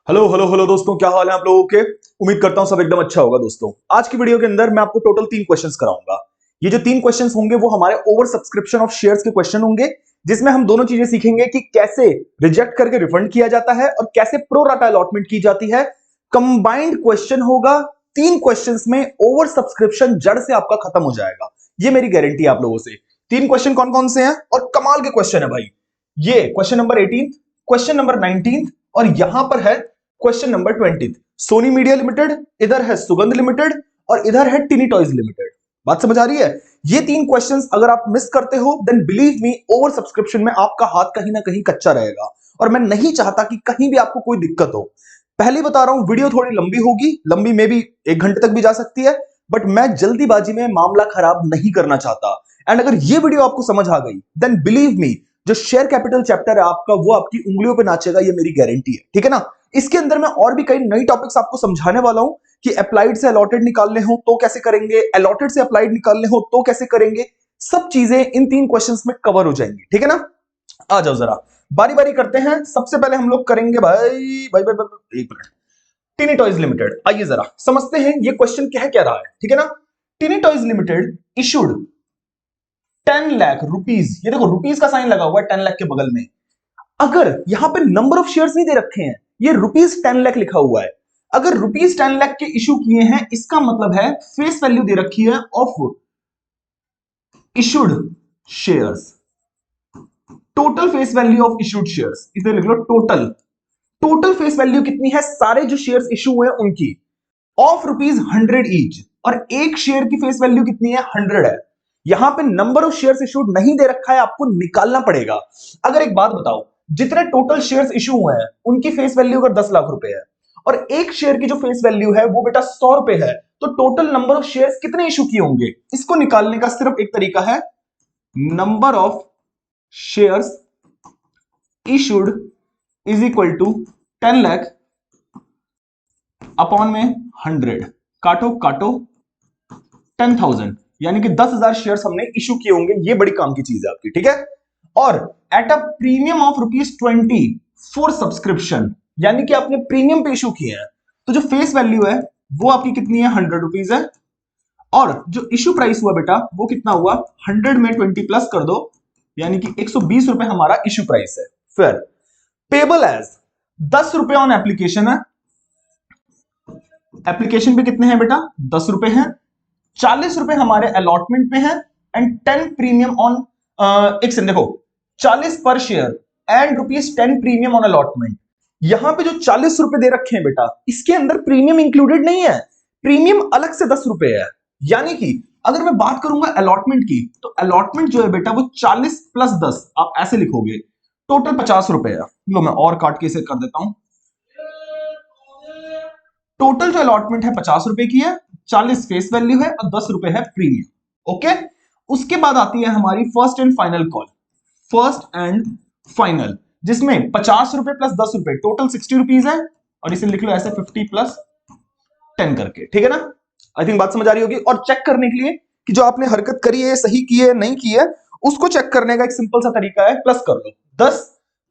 Hello hello hello दोस्तों, क्या हाल है आप लोगों के। उम्मीद करता हूं सब एकदम अच्छा होगा। दोस्तों आज की वीडियो के अंदर मैं आपको टोटल 3 क्वेश्चंस कराऊंगा। ये जो 3 क्वेश्चंस होंगे वो हमारे ओवर सब्सक्रिप्शन ऑफ शेयर्स के क्वेश्चन होंगे, जिसमें हम दोनों चीजें सीखेंगे कि कैसे रिजेक्ट करके रिफंड किया जाता है और कैसे प्रो राटा अलॉटमेंट की जाती है। कंबाइंड क्वेश्चन होगा। 3 क्वेश्चंस में ओवर सब्सक्रिप्शन जड़ से आपका खत्म हो जाएगा, ये मेरी गारंटी है आप लोगों से। 3 क्वेश्चन कौन कौन से हैं और कमाल के क्वेश्चन है भाई। ये क्वेश्चन नंबर 18, क्वेश्चन नंबर 19 और यहां पर है question number 20। Sony media limited, इधर है सुगंध लिमिटेड और इधर है टिनी टॉयज लिमिटेड। बात समझ आ रही है। ये 3 क्वेश्चंस अगर आप मिस करते हो then believe me over subscription में आपका हाथ कहीं ना कहीं कच्चा रहेगा और मैं नहीं चाहता कि कहीं भी आपको कोई दिक्कत हो। पहले बता रहा हूं वीडियो थोड़ी लंबी होगी, लंबी में भी 1 घंटे तक भी जा सकती है, बट मैं जल्दीबाजी में मामला खराब नहीं करना चाहता। एंड अगर ये वीडियो आपको समझ आ गई देन बिलीव मी जो शेयर कैपिटल चैप्टर है आपका वो आपकी उंगलियों पे नाचेगा, ये मेरी गारंटी है। ठीक है ना। इसके अंदर मैं और भी कई नई टॉपिक्स आपको समझाने वाला हूं कि अप्लाइड से अलॉटेड निकालने हो तो कैसे करेंगे, अलॉटेड से अप्लाइड निकालने हो तो कैसे करेंगे। सब चीजें इन 3 क्वेश्चंस में कवर हो जाएंगी। ठीक है ना। आ जाओ जरा बारी बारी करते हैं। सबसे पहले हम लोग करेंगे भाई 1 मिनट। टिनी टॉयज लिमिटेड, आइए जरा समझते हैं ये क्वेश्चन क्या रहा है। ठीक है ना। टिनी toys limited issued 10 lakh rupees, ये देखो रुपीज का साइन लगा हुआ है 10 लाख के बगल में। अगर यहां पे नंबर ऑफ शेयर्स नहीं दे रखे हैं, ये रुपीज 10 लाख लिखा हुआ है। अगर रुपीज 10 लाख के इशू किए हैं इसका मतलब है फेस वैल्यू दे रखी है of issued shares, total face value of issued shares, इधर लिख लो टोटल। टोटल फेस वैल्यू कितनी है सारे जो शेयर्स इशू हुए हैं उनकी, ऑफ रुपीज 100 ईच। और एक शेयर की फेस वैल्यू कितनी है 100 है। यहां पे नंबर ऑफ शेयर्स इशूड नहीं दे रखा है, आपको निकालना पड़ेगा। अगर एक बात बताओ, जितने टोटल शेयर्स इशू हुए हैं उनकी फेस वैल्यू अगर 10 लाख रुपए है और एक शेयर की जो फेस वैल्यू है वो बेटा 100 रुपए है, तो टोटल नंबर ऑफ शेयर्स कितने इशू किए होंगे, इसको निकालने का सिर्फ एक तरीका है, number of shares issued is equal to 10 lakh upon में 100, काटो काटो 10,000, यानी कि 10,000 शेयर्स हमने इशू किए होंगे। ये बड़ी काम की चीज है आपकी। ठीक है। और at a premium of ₹20 for subscription, यानी कि आपने प्रीमियम पे इशू किए हैं, तो जो फेस वैल्यू है वो आपकी कितनी है 100 रुपीज है। और जो इशू प्राइस हुआ बेटा वो कितना हुआ 100 में 20 प्लस कर दो, यानी कि 120 रुपए हमारा इशू प्राइस है। फिर पेबल एज 10 रुपए ऑन एप्लीकेशन है। एप्लीकेशन पे कितने हैं बेटा 10 रुपए हैं। 40 रुपए हमारे अलॉटमेंट पे है एंड 10 प्रीमियम ऑन, एक सेकंड देखो, 40 पर share and ₹10 premium on allotment. यहां पे जो 40 रुपए दे रखे हैं बेटा इसके अंदर प्रीमियम इंक्लूडेड नहीं है, प्रीमियम अलग से 10 रुपए है। यानी कि अगर मैं बात करूंगा अलॉटमेंट की तो अलॉटमेंट जो है बेटा वो 40 प्लस 10 आप ऐसे लिखोगे, टोटल 50 रुपए है। लो मैं और काट के इसे कर देता हूं। टोटल जो अलॉटमेंट है 50 रुपए की है, 40 फेस वैल्यू है और 10 रुपए है प्रीमियम। ओके। उसके बाद आती है हमारी first and final call, first and final, जिसमें 50 रुपए प्लस 10 रुपए टोटल 60 रुपीज है और इसे लिख लो ऐसे 50 प्लस 10 करके। ठीक है ना। आई थिंक बात समझ आ रही होगी। और चेक करने के लिए कि जो आपने हरकत करी है सही की है नहीं की है, उसको चेक करने का एक सिंपल सा तरीका है, प्लस कर लो 10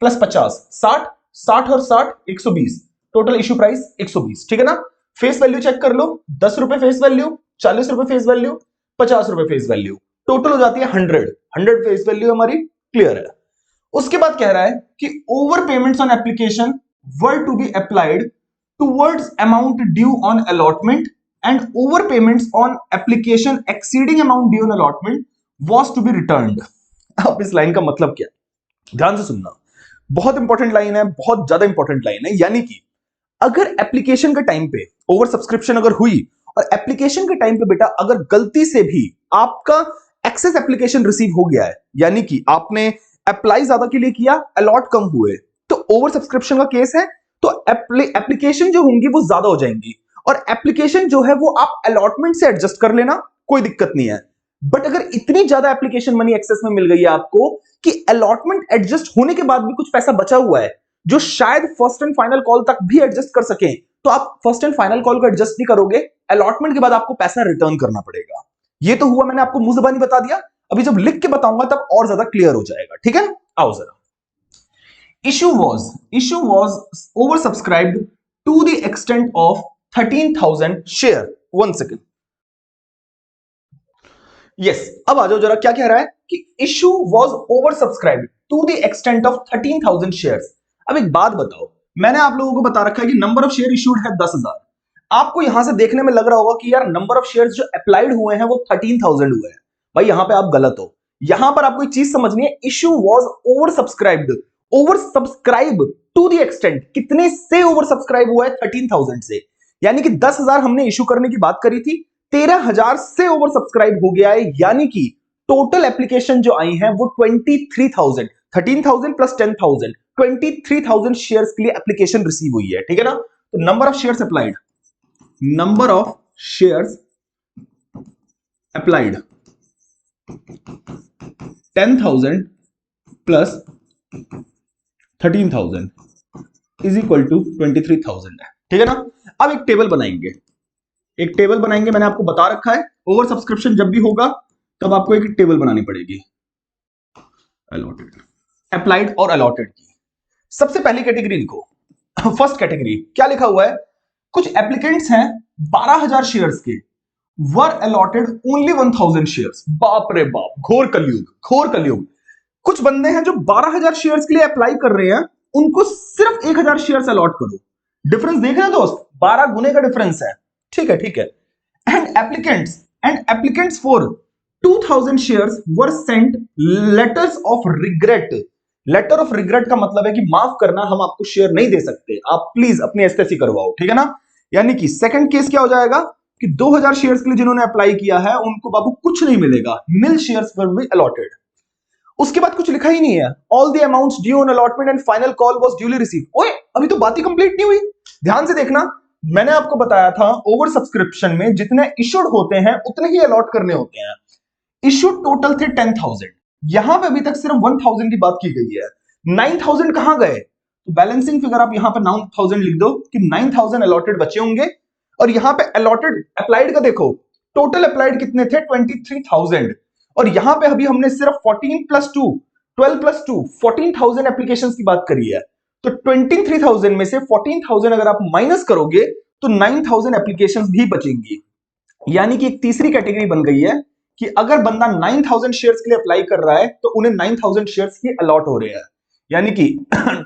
प्लस 50 60, 60 और 60 120, टोटल इशू प्राइस 120। ठीक है ना। फेस वैल्यू चेक कर लो, 10 रुपए फेस वैल्यू, 40 रुपए फेस वैल्यू, 50 रुपए फेस वैल्यू, टोटल हो जाती है 100 फेस वैल्यू हमारी। क्लियर है। उसके बाद कह रहा है कि over payments on application were to be applied towards amount due on allotment and over payments on application exceeding amount due on allotment was to be returned. अब इस लाइन का मतलब क्या, ध्यान से सुनना, बहुत इंपॉर्टेंट लाइन है, बहुत ज्यादा इंपॉर्टेंट लाइन है। यानी कि अगर एप्लीकेशन के टाइम पे ओवर सब्सक्रिप्शन अगर हुई और एप्लीकेशन के टाइम पे बेटा अगर गलती से भी आपका एक्सेस एप्लीकेशन रिसीव हो गया है, यानी कि आपने अप्लाई ज्यादा के लिए किया अलॉट कम हुए, तो ओवर सब्सक्रिप्शन का केस है, तो एप्लीकेशन जो होंगी वो ज्यादा हो जाएंगी और एप्लीकेशन जो है वो आप अलॉटमेंट से एडजस्ट कर लेना, कोई दिक्कत नहीं है। बट अगर इतनी ज्यादा एप्लीकेशन मनी एक्सेस में मिल गई है आपको कि अलॉटमेंट एडजस्ट होने के बाद भी कुछ पैसा बचा हुआ है जो शायद फर्स्ट एंड फाइनल कॉल तक भी एडजस्ट कर सके, तो आप फर्स्ट एंड फाइनल कॉल को एडजस्ट नहीं करोगे, अलॉटमेंट के बाद आपको पैसा रिटर्न करना पड़ेगा। ये तो हुआ, मैंने आपको मुंह ज़बानी बता दिया, अभी जब लिख के बताऊंगा तब और ज्यादा क्लियर हो जाएगा। ठीक है। आओ जरा, issue was oversubscribed to the extent of 13,000 share. 1 second, yes, अब आ जाओ जरा, क्या कह रहा है कि issue was over subscribed to the extent of 13,000 shares. अब एक बात बताओ, मैंने आप लोगों को बता रखा है कि नंबर ऑफ शेयर इशूड है 10,000। आपको यहां से देखने में लग रहा होगा कि यार नंबर ऑफ शेयर्स जो अप्लाइड हुए हैं वो 13,000 हुए हैं। भाई यहां पे आप गलत हो। यहां पर आपको एक चीज समझनी है, issue was over subscribed. Over subscribe to the extent, कितने से ओवर सब्सक्राइब हुआ है? 13,000 से। यानी कि 10,000 हमने इशू करने की बात करी थी, 13,000 से ओवर सब्सक्राइब हो गया है। यानी कि टोटल एप्लीकेशन जो आई है वो 23,000, 13,000 प्लस 10,000, 23,000 शेयर्स के लिए एप्लीकेशन रिसीव हुई है। ठीक है ना? तो number of shares applied, number of shares applied 10,000 plus 13,000 is equal to 23,000 है। ठीक है ना? अब एक टेबल बनाएंगे, एक टेबल बनाएंगे। मैंने आपको बता रखा है ओवर सब्सक्रिप्शन जब भी होगा तब आपको एक टेबल बनानी पड़ेगी। अलॉटेड, अप्लाइड और अलॉटेड की सबसे पहली कैटेगरी लिखो। फर्स्ट कैटेगरी क्या लिखा हुआ है? कुछ एप्लीकेंट्स हैं 12,000 शेयर्स के, वर अलॉटेड ओनली 1,000 शेयर्स। बाप रे बाप, घोर कलयुग, घोर कलयुग। कुछ बंदे हैं जो 12,000 शेयर्स के लिए अप्लाई कर रहे हैं, उनको सिर्फ 1,000 शेयर्स अलॉट करो। डिफरेंस देख रहे हैं दोस्त, 12 गुने का डिफरेंस है। ठीक है, ठीक है। And applicants for 2,000 shares were sent letters of regret. Letter of regret का मतलब है कि माफ करना, हम आपको शेयर नहीं दे सकते, आप प्लीज अपनी एसटेसी करवाओ। ठीक है ना? यानी कि सेकंड केस क्या हो जाएगा कि 2,000 शेयर्स के लिए जिन्होंने अप्लाई किया है उनको बाबू कुछ नहीं मिलेगा, नील शेयर्स वर बी अलॉटेड। उसके बाद कुछ लिखा ही नहीं है, all the amounts due on allotment and final call was duly received. ओए अभी तो बात ही कंप्लीट नहीं हुई, ध्यान से देखना। मैंने आपको बताया था ओवर सब्सक्रिप्शन में जितने इशूड होते हैं उतने ही अलॉट करने होते हैं। इशूड टोटल थे 10,000, यहां पे अभी तक सिर्फ 1,000 की बात की गई है। 9,000 कहां गए? तो बैलेंसिंग फिगर आप यहां पे 9,000 लिख दो कि 9,000 अलॉटेड बचे होंगे। और यहां पे अलॉटेड अप्लाइड का देखो, टोटल अप्लाइड कितने थे? 23,000। और यहां पे अभी हमने सिर्फ 14 प्लस 2, 12 प्लस 2, 14,000 एप्लीकेशंस की बात करी है। तो 23,000 में से 14,000 अगर आप माइनस करोगे तो 9,000 एप्लीकेशंस भी बचेंगी। यानी कि एक तीसरी कैटेगरी बन गई है कि अगर बंदा 9,000 शेयर्स के लिए अप्लाई कर रहा है तो उन्हें 9,000 शेयर्स ही अलॉट हो रहे हैं। यानी कि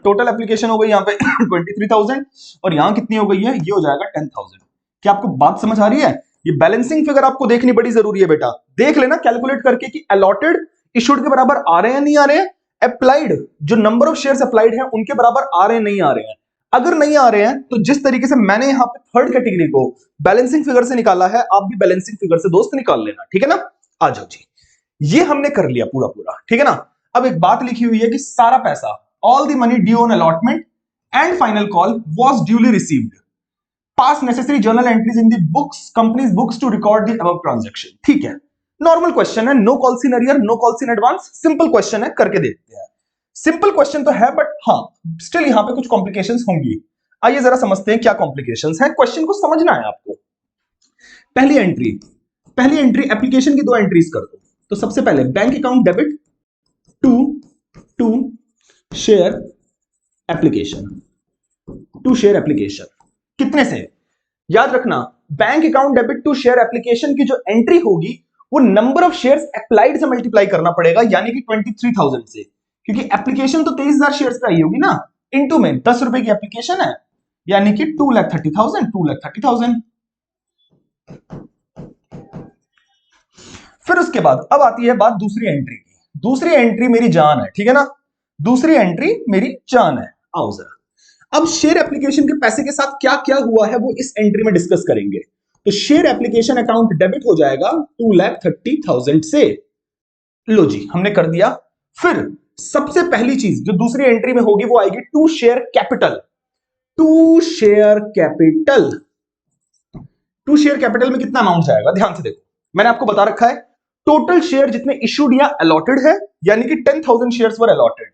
टोटल एप्लीकेशन हो गई यहां पे 23,000 और यहां कितनी हो गई है? ये हो जाएगा 10,000। क्या आपको बात समझ आ रही है? ये बैलेंसिंग फिगर आपको देखनी बड़ी जरूरी है बेटा। देख लेना कैलकुलेट करके कि अलॉटेड इशूड के बराबर आ रहे हैं नहीं आ रहे हैं, अप्लाइड जो नंबर ऑफ शेयर्स अप्लाइड हैं उनके बराबर आ रहे हैं नहीं आ रहे हैं। अगर नहीं आ रहे हैं तो जिस तरीके से मैंने यहां पे थर्ड कैटेगरी को बैलेंसिंग फिगर से निकाला है, आप भी बैलेंसिंग फिगर से दोस्त निकाल लेना। ठीक है ना? आ जाओ जी, ये हमने कर लिया पूरा पूरा। ठीक है ना? अब एक बात लिखी हुई है कि सारा पैसा, all the money due on allotment and final call was duly received, pass necessary journal entries in the books, companies books to record the above transaction. ठीक है, नॉर्मल क्वेश्चन है, no calls in arrear, no calls in advance, simple question है, करके देखते हैं। Simple question तो है but हाँ स्टिल यहां पे कुछ कॉम्प्लिकेशंस होंगी। आइए जरा समझते हैं क्या कॉम्प्लिकेशंस हैं। क्वेश्चन को समझना है आपको। पहली एंट्री एप्लीकेशन की 2 एंट्रीज कर दो। तो सबसे पहले bank account debit to share application, to share application कितने से? याद रखना, bank account debit to share application की जो एंट्री होगी वो नंबर ऑफ शेयर्स अप्लाइड से मल्टीप्लाई करना पड़ेगा, यानी कि 23,000 से, क्योंकि एप्लीकेशन तो 23,000 शेयर्स पे आई होगी ना, इनटू में 10 रुपए की एप्लीकेशन है, यानी कि 2,30,000, 2,30,000। फिर उसके बाद अब आती है बात दूसरी एंट्री की। दूसरी एंट्री मेरी जान है, ठीक है ना? दूसरी एंट्री मेरी जान है। आओ जरा, अब शेयर एप्लीकेशन के पैसे के साथ क्या क्या हुआ है वो इस एंट्री में डिस्कस करेंगे। तो शेयर एप्लीकेशन अकाउंट डेबिट हो जाएगा 2,30,000 से। लो जी, हमने कर दिया। फिर सबसे पहली चीज जो दूसरी एंट्री में होगी वो आएगी to share capital. To share capital, to share capital में कितना अमाउंट जाएगा? ध्यान से देखो, मैंने आपको बता रखा है टोटल शेयर जितने इशूड या अलॉटेड है, यानी कि 10,000 शेयर्स वर अलॉटेड।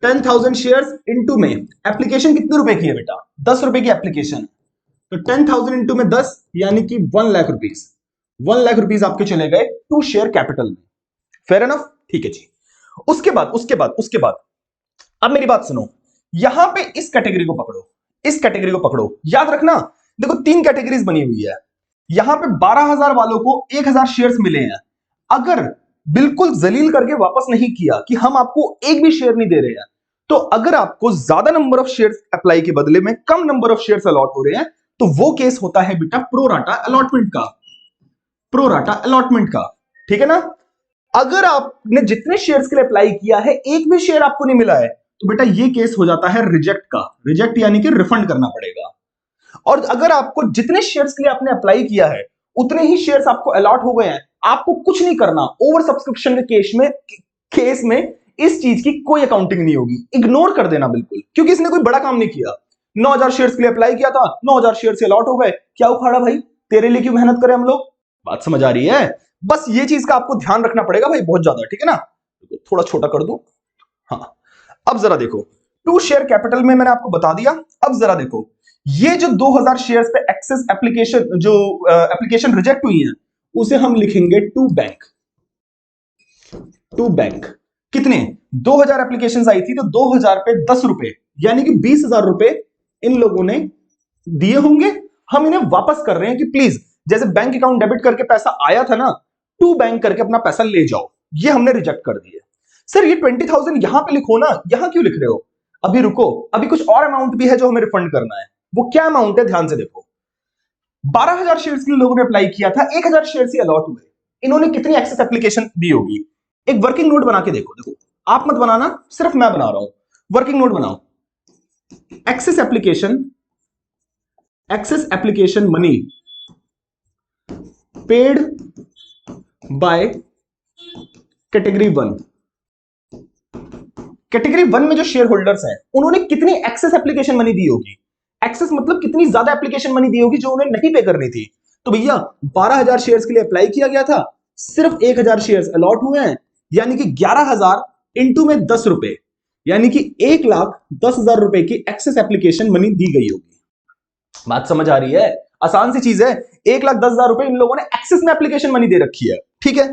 10,000 शेयर्स इनटू में एप्लीकेशन कितने रुपए की है बेटा? 10 रुपए की एप्लीकेशन। तो 10,000 इनटू में 10 यानी कि 1 लाख रुपीस। 1 लाख रुपीस आपके चले गए टू शेयर कैपिटल में। Fair enough? ठीक है जी। उसके बाद अब मेरी बात सुनो, यहां पे इस कैटेगरी को पकड़ो। इस कैटेगरी को पकड़ो। याद रखना, देखो 3 कैटेगरीज बनी हुई है। यहां पे 12,000 वालों को 1,000 शेयर्स मिले हैं। अगर बिल्कुल जलील करके वापस नहीं किया कि हम आपको एक भी शेयर नहीं दे रहे हैं, तो अगर आपको ज्यादा नंबर ऑफ शेयर्स अप्लाई के बदले में कम नंबर ऑफ शेयर्स अलॉट हो रहे हैं, तो वो केस होता है बेटा प्रोराटा अलॉटमेंट का। प्रोराटा अलॉटमेंट का, ठीक है ना। अगर आपने जितने शेयर्स के लिए अप्लाई किया है एक भी शेयर आपको नहीं मिला है, तो बेटा ये केस हो जाता है रिजेक्ट का। रिजेक्ट यानी कि रिफंड करना पड़ेगा। और अगर आपको जितने शेयर्स के लिए आपने अप्लाई किया है उतने ही शेयर्स आपको अलॉट हो गए हैं, आपको कुछ नहीं करना। ओवर सब्सक्रिप्शन के केस में इस चीज की कोई अकाउंटिंग नहीं होगी, इग्नोर कर देना बिल्कुल, क्योंकि इसने कोई बड़ा काम नहीं किया। 9,000 शेयर्स के लिए अप्लाई किया था, 9,000 शेयर से अलॉट हो गए, क्या उखाड़ा भाई, तेरे लिए क्यों मेहनत करें हम लोग। बात समझ आ रही है। बस ये चीज का आपको ध्यान रखना पड़ेगा भाई, बहुत ज्यादा, ठीक है ना। थोड़ा छोटा कर दूं, हाँ। अब जरा देखो, 2 शेयर कैपिटल में मैंने आपको बता दिया। अब जरा देखो, ये जो 2,000 शेयर्स पे एक्सेस एप्लीकेशन, जो एप्लीकेशन रिजेक्ट हुई है, उसे हम लिखेंगे टू बैंक। टू बैंक कितने, 2,000 एप्लीकेशन आई थी, तो 2,000 पे 10 रुपए, यानी कि 20,000 रुपए इन लोगों ने दिए होंगे। हम इन्हें वापस कर रहे हैं कि प्लीज, जैसे बैंक अकाउंट डेबिट करके पैसा आया था ना, टू बैंक करके अपना पैसा ले जाओ। ये हमने रिजेक्ट कर दिए। सर ये 20,000 यहां पे लिखो ना, यहां क्यों लिख रहे हो, अभी रुको, अभी कुछ और अमाउंट भी है जो हमें रिफंड करना है। वो क्या अमाउंट है, ध्यान से देखो। 12,000 शेयर्स के लिए लोगों ने अप्लाई किया था, 1,000 शेयर से अलॉट हुए। इन्होंने कितनी एक्सेस एप्लीकेशन दी होगी, एक वर्किंग नोट बना के देखो। देखो आप मत बनाना, सिर्फ मैं बना रहा हूं। वर्किंग नोट बनाओ। Excess application money paid by category 1। Category 1 में जो शेयर होल्डर्स हैं उन्होंने कितनी एक्सेस एप्लीकेशन मनी दी होगी। एक्सेस मतलब कितनी ज्यादा एप्लीकेशन मनी दी होगी जो उन्हें नहीं पे करनी थी। तो भैया 12,000 शेयर्स के लिए अप्लाई किया गया था, सिर्फ 1,000 शेयर्स अलॉट हुए हैं, यानी कि 11,000 इंटू में 10 रुपए, यानी कि 1,10,000 रुपए की एक्सेस एप्लीकेशन मनी दी गई होगी। बात समझ आ रही है, आसान सी चीज है। 1,10,000 रुपए इन लोगों ने एक्सेस में एप्लीकेशन मनी दे रखी है, ठीक है।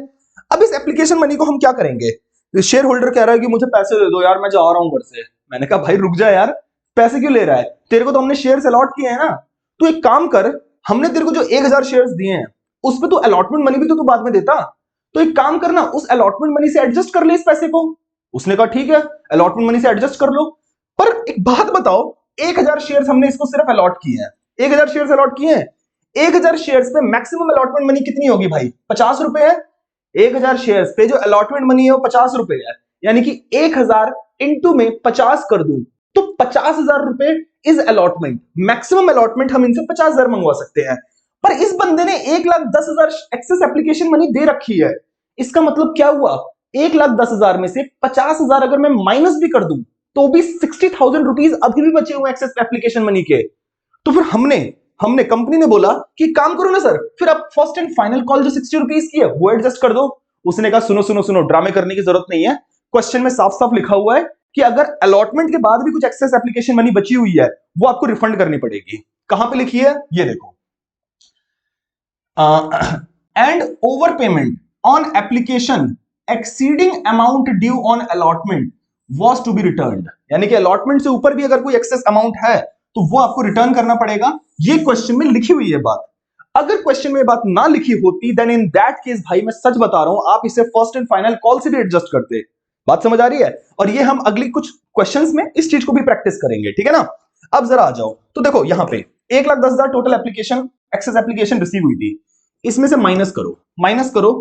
अब इस एप्लीकेशन मनी को हम क्या करेंगे, शेयर होल्डर कह रहा है कि मुझे पैसे दे दो यार, मैं जा रहा हूं घर से। मैंने कहा भाई रुक जा यार, पैसे क्यों ले रहा है, तेरे को तो हमने शेयर्स अलॉट किए हैं ना। तो एक काम कर, हमने तेरे को जो 1,000 शेयर्स दिए हैं उस पर तो अलॉटमेंट मनी भी तो तू बाद में देता। तो एक काम करना, उस अलॉटमेंट मनी से एडजस्ट कर ले इस पैसे को। उसने कहा ठीक है, अलॉटमेंट मनी से एडजस्ट कर लो। पर एक बात बताओ, 1,000 शेयर्स हमने इसको सिर्फ अलॉट किए हैं, 1,000 शेयर्स अलॉट किए हैं। 1,000 शेयर्स पे मैक्सिमम अलॉटमेंट मनी कितनी होगी भाई, 50 रुपए है। 1,000 शेयर्स पे जो अलॉटमेंट मनी है वो 50 रुपए है, यानी कि 1,000 इंटू में 50 कर दूं तो 50,000 रुपए इज अलॉटमेंट। मैक्सिमम अलॉटमेंट हम इनसे 50,000 मंगवा सकते हैं। पर इस बंदे ने 1,10,000 एक्सेस एप्लीकेशन मनी दे रखी है। इसका मतलब क्या हुआ, 1,10,000 में से 50,000 अगर मैं माइनस भी कर दूं तो भी 60,000 रुपीज अभी भी बचे हुए एक्सेस एप्लीकेशन मनी के। तो फिर हमने कंपनी ने बोला कि काम करो ना सर, फिर आप फर्स्ट एंड फाइनल कॉल जो 60 रुपीज की है वो एडजस्ट कर दो। उसने कहा सुनो सुनो सुनो, ड्रामे करने की जरूरत नहीं है, क्वेश्चन में साफ साफ लिखा हुआ है कि अगर अलॉटमेंट के बाद भी कुछ एक्सेस एप्लीकेशन मनी बची हुई है वो आपको रिफंड करनी पड़ेगी। कहां पे लिखी है, ये देखो, and over payment on application exceeding amount due on allotment was to be returned. यानी कि अलॉटमेंट से ऊपर भी अगर कोई एक्सेस अमाउंट है तो वो आपको रिटर्न करना पड़ेगा। ये क्वेश्चन में लिखी हुई है बात। अगर क्वेश्चन में बात ना लिखी होती देन इन दैट केस भाई मैं सच बता रहा हूं, आप इसे फर्स्ट एंड फाइनल कॉल से भी एडजस्ट करते। बात समझ आ रही है। और ये हम अगली कुछ क्वेश्चंस में इस चीज को भी प्रैक्टिस करेंगे, ठीक है ना। अब जरा आ जाओ, तो देखो यहां पे 1,10,000 total application excess application receive हुई थी, इसमें से माइनस करो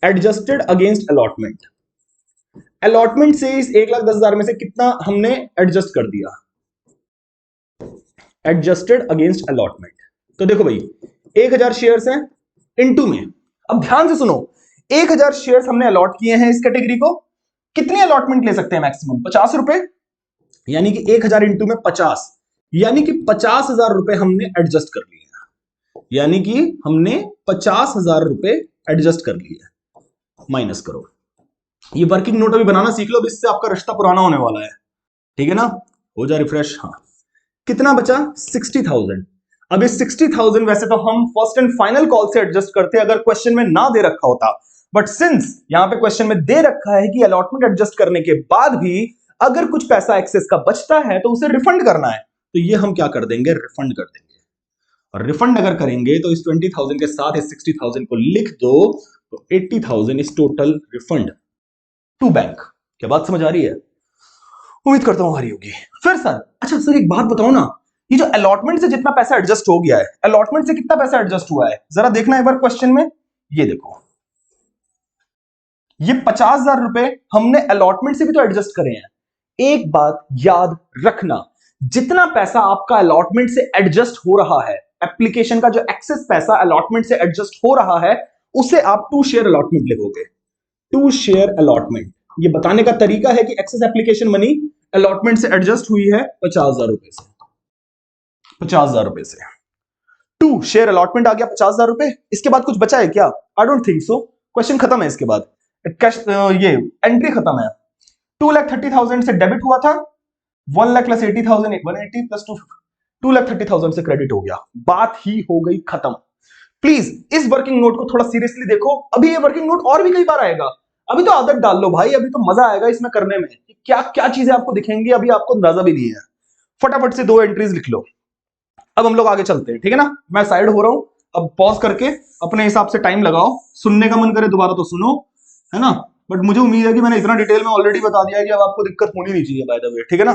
एडजस्टेड अगेंस्ट अलॉटमेंट। अलॉटमेंट से इस 1,10,000 में से कितना हमने एडजस्ट कर दिया, एडजस्टेड अगेंस्ट अलॉटमेंट। तो देखो भाई 1,000 शेयर्स हैं इनटू में, अब ध्यान से सुनो, 1,000 शेयर्स हमने अलॉट किए हैं इस कैटेगरी को। कितने अलॉटमेंट ले सकते हैं मैक्सिमम, 50 रुपए, यानी कि 1,000 इंटू में 50, यानी कि 50,000 रुपए हमने एडजस्ट कर लिए, यानी कि हमने 50,000 रुपए एडजस्ट कर लिए। माइनस करो, ये वर्किंग नोट अभी बनाना सीख लो, अब इससे आपका रिश्ता पुराना होने वाला है, ठीक है ना। हो जा रिफ्रेश, हाँ। कितना बचा, 60,000। अब इस 60,000 वैसे तो हम फर्स्ट एंड फाइनल कॉल से एडजस्ट करते अगर क्वेश्चन में ना दे रखा होता, बट सिंस यहां पे क्वेश्चन में दे रखा है कि अलॉटमेंट एडजस्ट करने के बाद भी अगर कुछ पैसा एक्सेस का बचता है तो उसे रिफंड करना है, तो ये हम क्या कर देंगे, रिफंड कर देंगे। और रिफंड अगर करेंगे तो इस 20,000 के साथ इस 60,000 को लिख दो, तो 80,000 is total refund to bank. क्या बात समझ आ रही है? उम्मीद करता हूं आ रही होगी। फिर सर, अच्छा सर एक बात बताओ ना, ये जो अलॉटमेंट से जितना पैसा एडजस्ट हो गया है, अलॉटमेंट से कितना पैसा एडजस्ट हुआ है, जरा देखना एक बार क्वेश्चन में। ये देखो, ये 50,000 रुपए हमने अलॉटमेंट से भी तो एडजस्ट करे हैं। एक बात याद रखना, जितना पैसा आपका अलॉटमेंट से एडजस्ट हो रहा है, एप्लीकेशन का जो एक्सेस पैसा अलॉटमेंट से एडजस्ट हो रहा है, उसे आप टू शेयर अलॉटमेंट लिखोगे। टू शेयर अलॉटमेंट, ये बताने का तरीका है कि एक्सेस एप्लीकेशन मनी अलॉटमेंट से एडजस्ट हुई है 50,000 रुपए से। 50,000 रुपए से टू शेयर अलॉटमेंट आ गया 50,000 रुपए। इसके बाद कुछ बचा है क्या? I don't think so. Question खत्म है। इसके बाद कैश, ये एंट्री खत्म है। 2,30,000 से डेबिट हुआ था, 1,00,000 प्लस 80,000, 180 प्लस 2,30,000 से क्रेडिट हो गया। बात ही हो गई खत्म। प्लीज इस वर्किंग नोट को थोड़ा सीरियसली देखो। अभी ये वर्किंग नोट और भी कई बार आएगा। अभी तो आदत डाल लो भाई, अभी तो मजा आएगा इसमें करने में। क्या क्या चीजें आपको दिखेंगी अभी आपको अंदाजा भी नहीं है। फटाफट से 2 एंट्रीज लिख लो। अब हम लोग आगे चलते हैं, ठीक है ना। मैं साइड हो रहा हूं, अब पॉज करके अपने हिसाब से टाइम लगाओ। सुनने का मन करे दोबारा तो सुनो, है ना। बट मुझे उम्मीद है कि मैंने इतना डिटेल में ऑलरेडी बता दिया है कि अब आपको दिक्कत होनी नहीं चाहिए बाय द वे, ठीक है ना।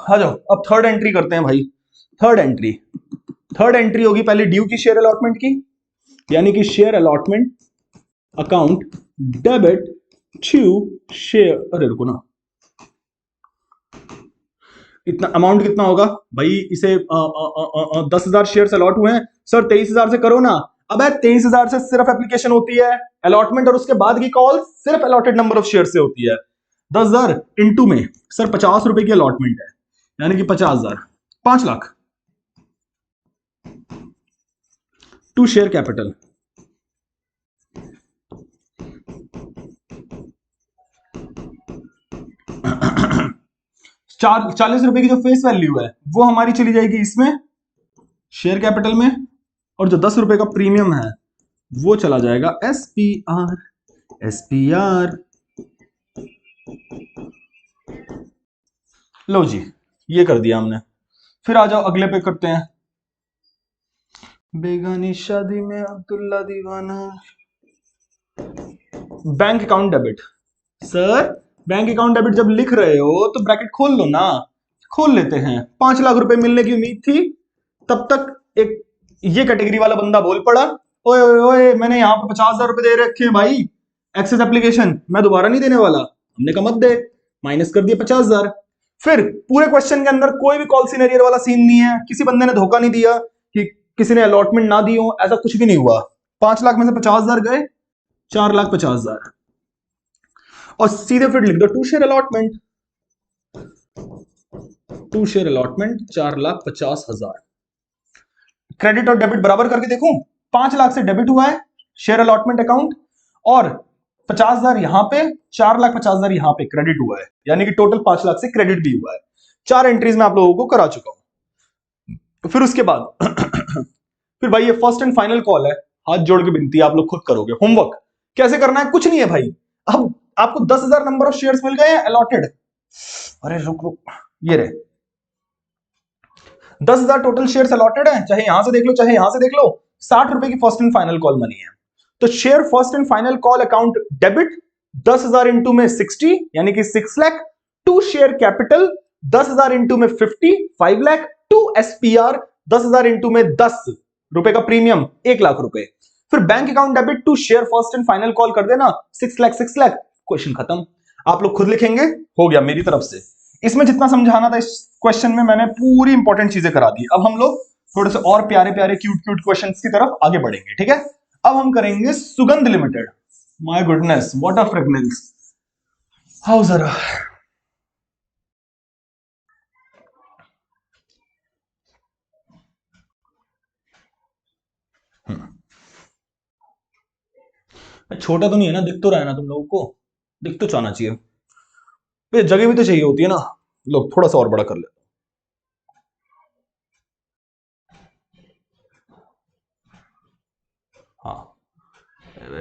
आ जाओ, अब थर्ड एंट्री करते हैं भाई। थर्ड एंट्री होगी पहले ड्यू की शेयर अलॉटमेंट की, यानी कि share allotment account debit to share. अरे रुको ना, इतना अमाउंट कितना होगा भाई? इसे 10,000 शेयर अलॉट हुए हैं सर, 23,000 से करो ना। अब 23,000 से सिर्फ एप्लीकेशन होती है अलॉटमेंट, और उसके बाद की कॉल सिर्फ अलॉटेड नंबर ऑफ शेयर से होती है। 10,000 इंटू में सर 50 रुपए की अलॉटमेंट है, यानी कि 50,000, 5 लाख टू शेयर कैपिटल। 40 रुपए की जो फेस वैल्यू है वो हमारी चली जाएगी इसमें शेयर कैपिटल में, और जो 10 रुपए का प्रीमियम है वो चला जाएगा SPR। लो जी, ये कर दिया हमने। फिर आ जाओ अगले पे करते हैं। बेगानी शादी में अब्दुल्ला दीवाना। Bank account debit. Sir bank account debit जब लिख रहे हो तो ब्रैकेट खोल लो ना। खोल लेते हैं। 5 लाख रुपए मिलने की उम्मीद थी, तब तक एक ये कैटेगरी वाला बंदा बोल पड़ा, ओए ओए ओए मैंने यहाँ पे 50,000 रुपए दे रखे हैं भाई, एक्सेस एप्लीकेशन मैं दोबारा नहीं देने वाला। हमने कहा मत दे, माइनस कर दिए 50,000। फिर पूरे क्वेश्चन के अंदर कोई भी कॉल सिनेरियर वाला सीन नहीं है, किसी बंदे ने धोखा नहीं दिया कि किसी ने अलॉटमेंट ना दी हो, ऐसा कुछ भी नहीं हुआ। 5 लाख में से 50,000 गए, 4,50,000, और सीधे फिर लिख दो टू शेयर अलॉटमेंट। 4,50,000। क्रेडिट और डेबिट बराबर करके देखूं, 5 लाख से डेबिट हुआ है शेयर अलॉटमेंट अकाउंट, और 50,000 यहां पे, 4,50,000 यहां पे क्रेडिट हुआ है, यानी कि टोटल 5 लाख से क्रेडिट भी हुआ है। 4 एंट्रीज में आप लोगों को करा चुका हूं। फिर उसके बाद फिर भाई ये फर्स्ट एंड फाइनल कॉल है, हाथ जोड़ के विनती आप लोग खुद करोगे। होमवर्क कैसे करना है कुछ नहीं है भाई। अब आपको 10,000 नंबर ऑफ शेयर्स मिल गए हैं अलॉटेड। अरे रुक रुक, ये रहे 10,000 टोटल शेयर्स अलॉटेड है, चाहे यहां से देख लो चाहे यहां से देख लो। 60 रुपए की first and final call money है। तो share first and final call account debit 10,000 into में 60, यानी कि 6 lakh to share capital 10,000 into में 50, 5 लाख टू SPR 10,000 इंटू में 10 रुपए का प्रीमियम 1 लाख रुपए। फिर bank account debit to share first and final call कर देना 6 लाख 6 लाख। क्वेश्चन खत्म। आप लोग खुद लिखेंगे, हो गया मेरी तरफ से। इसमें जितना समझाना था इस क्वेश्चन में मैंने पूरी इंपॉर्टेंट चीजें करा दी। अब हम लोग थोड़े से और प्यारे प्यारे क्यूट क्यूट क्वेश्चंस की तरफ आगे बढ़ेंगे, ठीक है। अब हम करेंगे सुगंध limited. My goodness what a fragrance. How जरा छोटा तो नहीं है ना, दिख तो रहा है ना तुम लोगों को, दिख तो जाना चाहिए। जगह भी तो चाहिए होती है ना। लोग थोड़ा सा और बड़ा कर ले। हाँ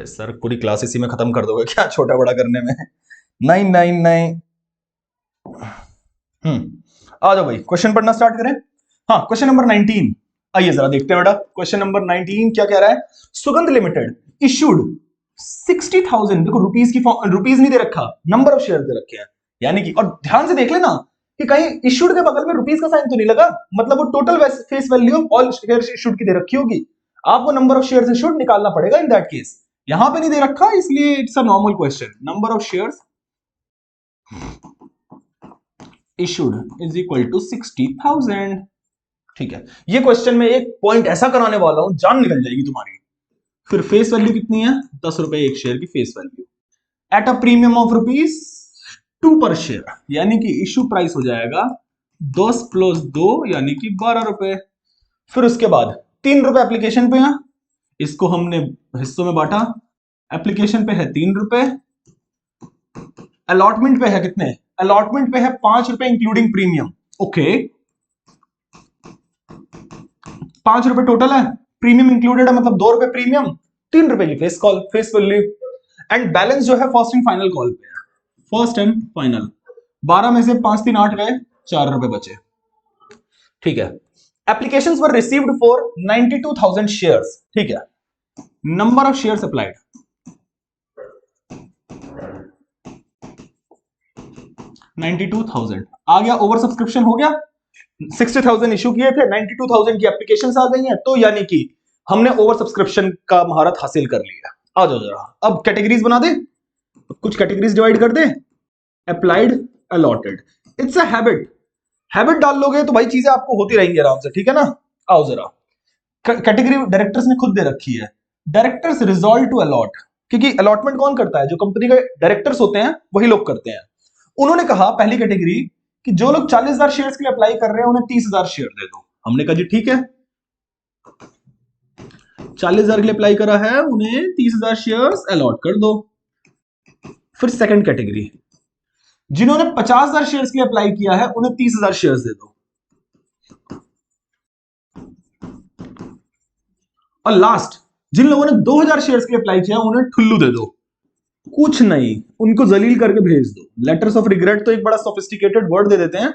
सर, पूरी क्लास इसी में खत्म कर दोगे क्या छोटा बड़ा करने में? नहीं नहीं नहीं। आ जाओ भाई, क्वेश्चन पढ़ना स्टार्ट करें। हाँ, क्वेश्चन नंबर 19 आइए जरा देखते हैं बेटा। क्वेश्चन नंबर 19 क्या कह रहा है? सुगंध लिमिटेड इशूड 60,000, देखो रुपीज की रुपीज नहीं दे रखा, नंबर ऑफ शेयर दे रखे हैं, यानी कि, और ध्यान से देख लेना कि कहीं इशूड के बगल में रुपीज का साइन तो नहीं लगा, मतलब वो total face value of all share issued की दे रखी होगी, आपको नंबर ऑफ शेयर्स इशूड निकालना पड़ेगा इन दैट केस। यहां पे नहीं दे रखा, इसलिए it's a normal question. Number of shares issued is equal to 60,000। ठीक है, ये क्वेश्चन में एक पॉइंट ऐसा कराने वाला हूं, जान निकल जाएगी तुम्हारी। फिर फेस वैल्यू कितनी है? 10 रुपए एक शेयर की face value at a premium of ₹2 पर शेयर, यानी कि इशू प्राइस हो जाएगा 10 प्लस 2 यानी कि 12 रुपए। फिर उसके बाद 3 रुपए एप्लीकेशन पे है, इसको हमने हिस्सों में बांटा, एप्लीकेशन पे है 3 रुपए, अलॉटमेंट पे है कितने? अलॉटमेंट पे है 5 रुपए इंक्लूडिंग प्रीमियम। ओके, 5 रुपए टोटल है, प्रीमियम इंक्लूडेड है, मतलब 2 रुपए प्रीमियम, 3 रुपए की फेस वैल्यू, एंड बैलेंस जो है फर्स्ट एंड फाइनल कॉल पे है। फर्स्ट एंड फाइनल 12 में से 5 3 8 गए, 4 रुपए बचे। ठीक है, applications were received for 92,000 shares. ठीक है, नंबर ऑफ शेयर्स अप्लाइड 92,000 आ गया, ओवर सब्सक्रिप्शन हो गया, 60,000 इशू किए थे, 92,000 की एप्लीकेशंस आ गई हैं, तो यानी कि हमने ओवर सब्सक्रिप्शन का महारत हासिल कर लिया। आ जाओ जरा, अब कैटेगरीज बना दे, कुछ कैटेगरीज डिवाइड कर दे। Applied, allotted, it's a habit, habit डाल लोगे तो भाई चीजें आपको होती रहेंगी आराम से, ठीक है ना। आओ जरा, कैटेगरी डायरेक्टर्स ने खुद दे रखी है, डायरेक्टर्स रिजॉल्व टू अलॉट, क्योंकि अलॉटमेंट कौन करता है? जो कंपनी के डायरेक्टर्स होते हैं वही लोग करते हैं। उन्होंने कहा पहली कैटेगरी कि जो लोग 40,000 शेयर्स के लिए अप्लाई कर रहे हैं उन्हें 30,000 शेयर दे दो। हमने कहा जी ठीक है, 40,000 के लिए अप्लाई करा है, उन्हें 30,000 शेयर्स अलॉट कर दो। फिर सेकंड कैटेगरी, जिन्होंने 50,000 शेयर्स के लिए अप्लाई किया है उन्हें 30,000 शेयर्स दे दो। और लास्ट, जिन लोगों ने 2,000 शेयर्स के लिए अप्लाई किया उन्हें ठुल्लू दे दो, कुछ नहीं, उनको जलील करके भेज दो। लेटर्स ऑफ रिग्रेट तो एक बड़ा सोफिस्टिकेटेड वर्ड दे देते हैं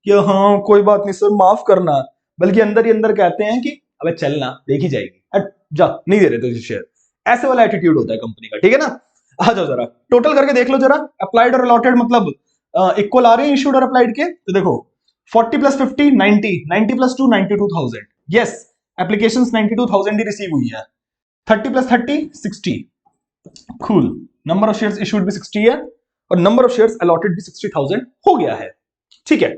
कि हाँ कोई बात नहीं सर माफ करना, बल्कि अंदर ही अंदर कहते हैं कि अबे चलना देखी जाएगी, जा नहीं दे रहे तुझे शेयर, ऐसे वाला एटीट्यूड होता है कंपनी का, ठीक है ना। आ जाओ जरा टोटल करके देख लो जरा, अप्लाइड और अलॉटेड मतलब इक्वल आ रहे हैं इशूड और अप्लाइड के, तो देखो 40 + 50 90, 90 + 2 92,000, यस एप्लीकेशंस 92,000 ही रिसीव हुई है, 30 + 30 60, cool, number of shares issued भी 60 है और नंबर ऑफ शेयर्स अलॉटेड भी 60,000 हो गया है। ठीक है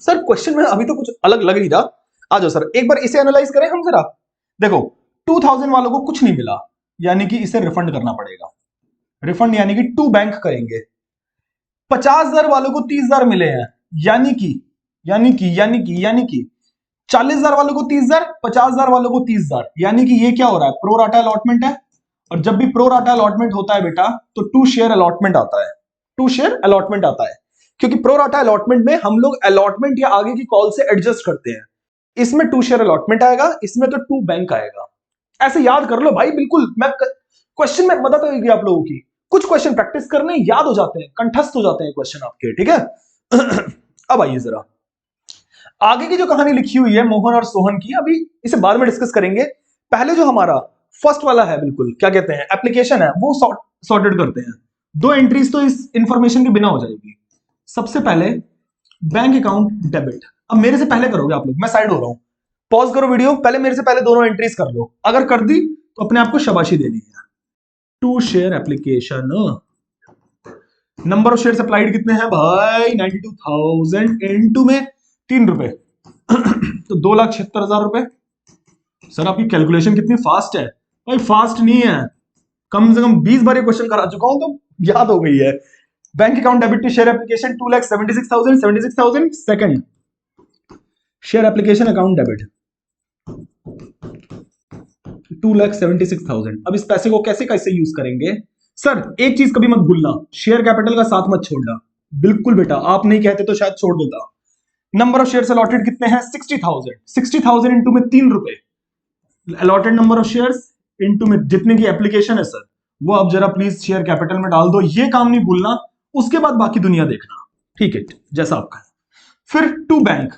सर क्वेश्चन में अभी तो कुछ अलग लग ही रहा, आ जाओ सर एक बार इसे एनालाइज करें हम जरा। देखो 2,000 वालों को कुछ नहीं मिला, यानी कि इसे रिफंड करना पड़ेगा, रिफंड यानी कि टू बैंक करेंगे। 50,000 वालों को 30,000 मिले हैं, यानी कि 40,000 वालों को 30,000, 50,000 वालों को 30,000, यानी कि ये क्या हो रहा है? प्रो राटा अलॉटमेंट है, और जब भी प्रो राटा अलॉटमेंट होता है बेटा तो 2 शेयर अलॉटमेंट आता है, 2 शेयर अलॉटमेंट आता है, क्योंकि प्रो राटा अलॉटमेंट में हम लोग अलॉटमेंट या आगे की कॉल से एडजस्ट करते हैं। इसमें 2 शेयर अलॉटमेंट आएगा, इसमें तो 2 बैंक आएगा। ऐसे याद कर लो भाई, बिल्कुल मैं क्वेश्चन में मदद होगी आप लोगों की, कुछ क्वेश्चन प्रैक्टिस करने याद हो जाते हैं, कंठस्थ हो जाते हैं क्वेश्चन आपके, ठीक है अब आइए जरा आगे की जो कहानी लिखी हुई है मोहन और सोहन की, अभी इसे बाद में डिस्कस करेंगे। पहले जो हमारा फर्स्ट वाला है, बिल्कुल क्या कहते हैं, एप्लीकेशन है, वो सॉर्टेड करते हैं। 2 एंट्रीज तो इस इंफॉर्मेशन के बिना हो जाएगी। सबसे पहले बैंक अकाउंट डेबिट, अब मेरे से पहले करोगे आप लोग, मैं साइड हो रहा हूं, पॉज करो वीडियो, पहले मेरे से पहले दोनों एंट्रीज कर लो, अगर कर दी तो अपने आप को शाबाशी देनी है। 2 share application, number of share applied कितने हैं भाई? 92,000 इनटू में 3 रुपए तो 2,76,000 रुपए। सर आपकी कैलकुलेशन कितनी फास्ट है भाई? फास्ट नहीं है, कम से कम 20 बार ये क्वेश्चन करा चुका हूं तो याद हो गई है। Bank account debit to share application 2,76,000, 76,000 second share application account debit 2,76,000। अब इस पैसे को कैसे कैसे यूज करेंगे? सर एक चीज कभी मत भूलना, शेयर कैपिटल का साथ मत छोड़ना, बिल्कुल बेटा, आप नहीं कहते तो शायद छोड़ देता। नंबर ऑफ शेयर्स अलॉटेड कितने हैं? 60,000, 60,000 इंटू में 3 रुपए, allotted number of shares into में जितने की एप्लीकेशन है सर, वो आप जरा प्लीज शेयर कैपिटल में डाल दो, ये काम नहीं भूलना, उसके बाद बाकी दुनिया देखना, ठीक है जैसा आपका है। फिर टू बैंक,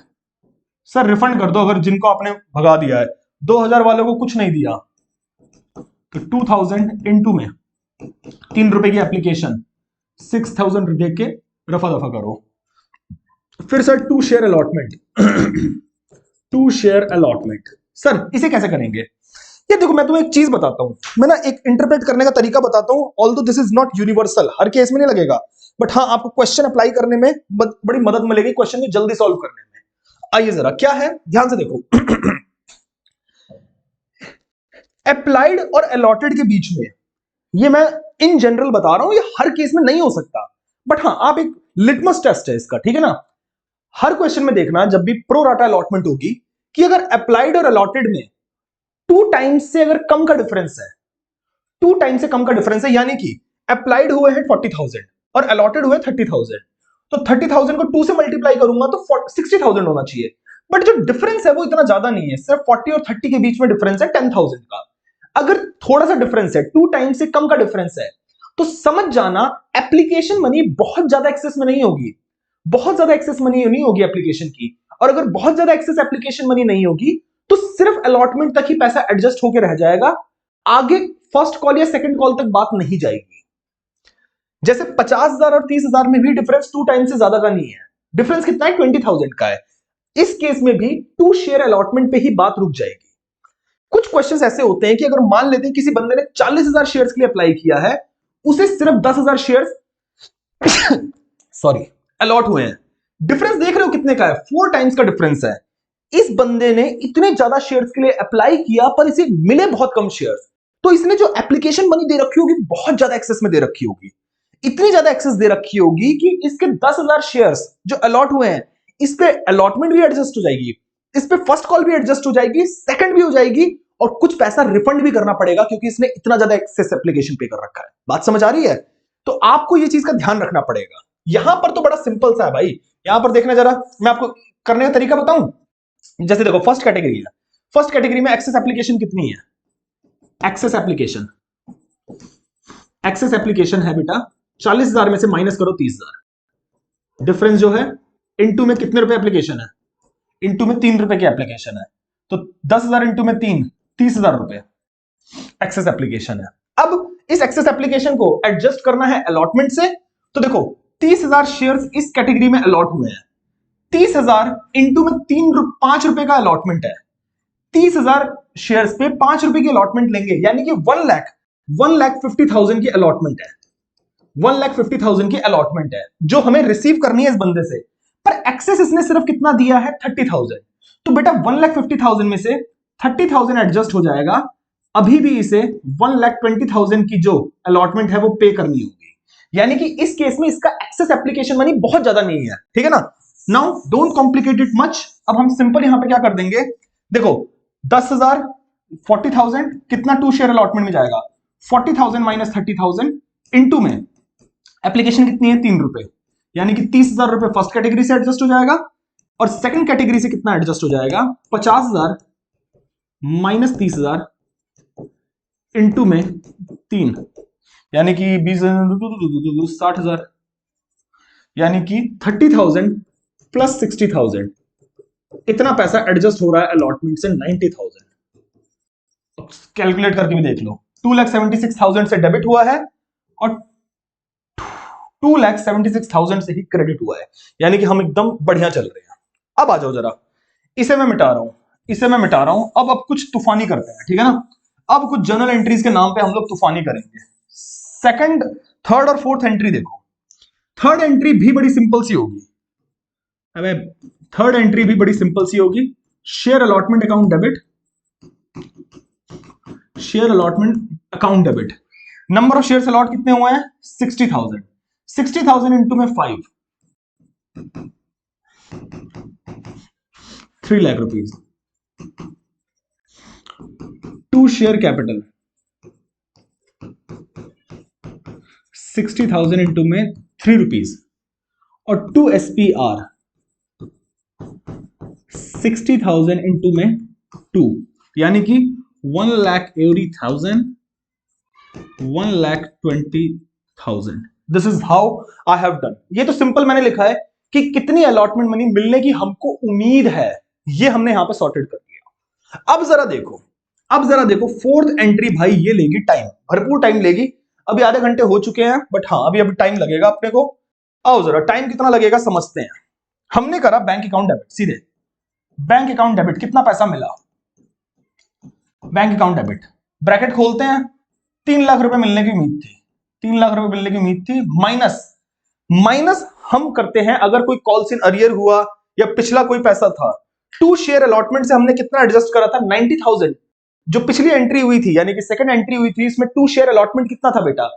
सर रिफंड कर दो अगर जिनको आपने भगा दिया है। 2000 वालों को कुछ नहीं दिया तो 2000 इनटू में 3 रुपए की एप्लीकेशन, 6000 रुपए के रफा दफा करो। फिर sir to share allotment, to share allotment sir इसे कैसे करेंगे? ये देखो मैं तुम्हें एक चीज बताता हूं, मैं ना एक इंटरप्रेट करने का तरीका बताता हूं, although this is not universal, her case में नहीं लगेगा, बट हाँ आपको क्वेश्चन अप्लाई करने में बड़ी मदद मिलेगी, क्वेश्चन को जल्दी सॉल्व करने में। आइए जरा क्या है ध्यान से देखो। अप्लाइड और अलॉटेड के बीच में, ये मैं इन जनरल बता रहा हूं, ये हर केस में नहीं हो सकता, बट हाँ आप एक लिटमस टेस्ट है इसका, ठीक है ना। हर क्वेश्चन में देखना जब भी प्रो राटा अलॉटमेंट होगी कि अगर अप्लाइड और अलॉटेड में 2 टाइम्स से अगर कम का डिफरेंस है, 2 टाइम्स से कम का डिफरेंस है, यानी कि अप्लाइड हुए हैं 40,000 और अलॉटेड हुए 30,000, तो 30,000 को 2 से मल्टीप्लाई करूंगा तो 60,000 होना चाहिए। बट जो डिफरेंस है वो इतना ज्यादा नहीं है, सिर्फ 40 और 30 के बीच में डिफरेंस है 10,000 का। अगर थोड़ा सा डिफरेंस है, 2 टाइम्स से कम का डिफरेंस है, तो समझ जाना एप्लीकेशन मनी बहुत ज्यादा एक्सेस में नहीं होगी, बहुत ज्यादा एक्सेस मनी नहीं होगी एप्लीकेशन की। और अगर बहुत ज्यादा एक्सेस एप्लीकेशन मनी नहीं होगी तो सिर्फ अलॉटमेंट तक ही पैसा एडजस्ट होकर रह जाएगा, आगे फर्स्ट कॉल या सेकंड कॉल तक बात नहीं जाएगी। जैसे 50,000 और 30,000 में भी डिफरेंस 2 टाइम्स से ज्यादा का नहीं है, डिफरेंस कितना है 20,000 का है। इस केस में भी 2 शेयर अलॉटमेंट पे ही बात रुक जाएगी। कुछ क्वेश्चंस ऐसे होते हैं कि अगर मान लेते हैं किसी बंदे ने 40,000 शेयर्स के लिए अप्लाई किया है, उसे सिर्फ 10,000 शेयर्स सॉरी अलॉट हुए हैं, डिफरेंस देख रहे हो कितने का है, 4 टाइम्स का डिफरेंस है। इस बंदे ने इतने ज्यादा शेयर्स के लिए अप्लाई किया पर इसे मिले बहुत कम शेयर्स, तो इसने जो एप्लीकेशन मनी दे रखी होगी बहुत ज्यादा एक्सेस में दे रखी होगी, इतनी ज्यादा एक्सेस दे रखी होगी कि इसके 10,000 शेयर्स जो अलॉट हुए हैं इस पे अलॉटमेंट भी एडजस्ट हो जाएगी, इस पे फर्स्ट कॉल भी एडजस्ट हो जाएगी, सेकंड भी हो जाएगी, और कुछ पैसा रिफंड भी करना पड़ेगा क्योंकि इसने इतना ज्यादा एक्सेस एप्लीकेशन पे कर रखा है। बात समझ आ रही है? तो आपको ये चीज का ध्यान रखना पड़ेगा। यहां पर तो बड़ा सिंपल सा है भाई, यहां पर देखना जरा, मैं आपको करने का तरीका बताऊं। जैसे देखो फर्स्ट कैटेगरी है, फर्स्ट कैटेगरी में एक्सेस एप्लीकेशन कितनी है, एक्सेस एप्लीकेशन, एक्सेस एप्लीकेशन है बेटा 40,000 में से माइनस करो 30,000, डिफरेंस जो है इनटू में कितने रुपए एप्लीकेशन है, इनटू में 3 रुपए की एप्लीकेशन है, तो 10,000 इनटू में 3 30,000 रुपए एक्सेस एप्लीकेशन है। अब इस एक्सेस एप्लीकेशन को एडजस्ट करना है अलॉटमेंट से, तो देखो 30,000 शेयर्स इस कैटेगरी में अलॉट हुए हैं, 30,000 इंटू में 5 रुपए का अलॉटमेंट है, 30,000 शेयर्स पे 5 रुपए की अलॉटमेंट लेंगे, यानी कि 1,50,000 की अलॉटमेंट है, 1,50,000 की अलॉटमेंट है जो हमें रिसीव करनी है इस बंदे से, पर एक्सेस इसने सिर्फ कितना दिया है 30,000, तो बेटा 1,50,000 में से 30,000 एडजस्ट हो जाएगा, अभी भी इसे 1,20,000 की जो अलॉटमेंट है वो पे करनी होगी, यानी कि इस केस में इसका एक्सेस एप्लीकेशन मनी बहुत ज्यादा नहीं है, ठीक है ना। Now don't complicate it much, अब हम सिंपल यहां पे क्या कर देंगे, देखो 10,000 40,000 कितना 2 शेयर अलॉटमेंट में जाएगा, 40,000 माइनस 30,000 इनटू में एप्लीकेशन कितनी है 3 रुपए, यानी कि 30,000 रुपए फर्स्ट कैटेगरी से एडजस्ट हो जाएगा, और सेकंड कैटेगरी से कितना एडजस्ट हो जाएगा 50,000 माइनस 30,000 इनटू में 3, यानी कि 60,000, यानी कि 30,000 प्लस 60,000, इतना पैसा एडजस्ट हो रहा है अलॉटमेंट से 90,000। कैलकुलेट करके भी देख लो, 2,76,000 से डेबिट हुआ है और 2,76,000 से ही क्रेडिट हुआ है, यानी कि हम एकदम बढ़िया चल रहे हैं। अब आ जाओ जरा, इसे मैं मिटा रहा हूं, इसे मैं मिटा रहा हूं, अब कुछ तूफानी करते हैं, ठीक है ना। अब कुछ जर्नल एंट्रीज के नाम पे हम लोग तूफानी करेंगे। सेकंड थर्ड और फोर्थ एंट्री देखो, थर्ड एंट्री भी बड़ी सिंपल सी होगी, अबे थर्ड एंट्री भी बड़ी सिंपल सी होगी, share allotment account debit, share allotment account debit, number of shares allot कितने हुए हैं 60,000, 60,000 इंटू में 5, 3 lakh rupees, to share capital 60,000 into में 3 रुपीज, और 2 SPR 60,000 इंटू में 2, यानी कि 1,80,000, 1,20,000। This is how I have done. ये तो सिंपल मैंने लिखा है कि कितनी अलॉटमेंट मनी मिलने की हमको उम्मीद है, ये हमने यहां पे सॉर्टेड कर दिया। अब जरा देखो फोर्थ एंट्री भाई ये लेगी टाइम, भरपूर टाइम लेगी। अभी आधे घंटे हो चुके हैं, बट हाँ अभी टाइम लगेगा अपने को। आओ जरा टाइम कितना लगेगा समझते हैं। हमने करा बैंक अकाउंट डेबिट, सीधे बैंक अकाउंट डेबिट, कितना पैसा मिला, बैंक अकाउंट डेबिट, ब्रैकेट खोलते हैं, 3 लाख रुपए मिलने की उम्मीद थी, 3 लाख रुपए मिलने की उम्मीद थी, माइनस हम करते हैं अगर कोई कॉल्स इन अरियर हुआ या पिछला कोई पैसा था, 2 शेयर अलॉटमेंट से हमने कितना एडजस्ट करा था, 90,000। जो पिछली एंट्री हुई थी यानी कि सेकंड एंट्री हुई थी, इसमें 2 शेयर अलॉटमेंट कितना था बेटा,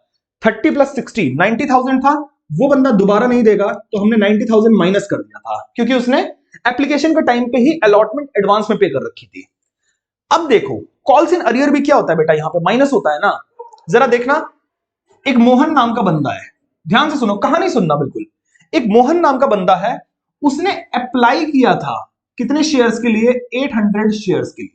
30 + 60 90,000 था। वो बंदा दोबारा नहीं देगा तो हमने 90,000 माइनस कर दिया था, क्योंकि उसने एप्लीकेशन के टाइम पे ही अलॉटमेंट एडवांस में पे कर रखी थी। अब देखो कॉल्स इन अरियर भी क्या होता है बेटा, यहां पे माइनस होता है ना। जरा देखना, एक मोहन नाम का बंदा है, ध्यान से सुनो, कहानी सुनना बिल्कुल। एक मोहन नाम का बंदा है, उसने अप्लाई किया था कितने शेयर्स के लिए, 800 शेयर्स के लिए,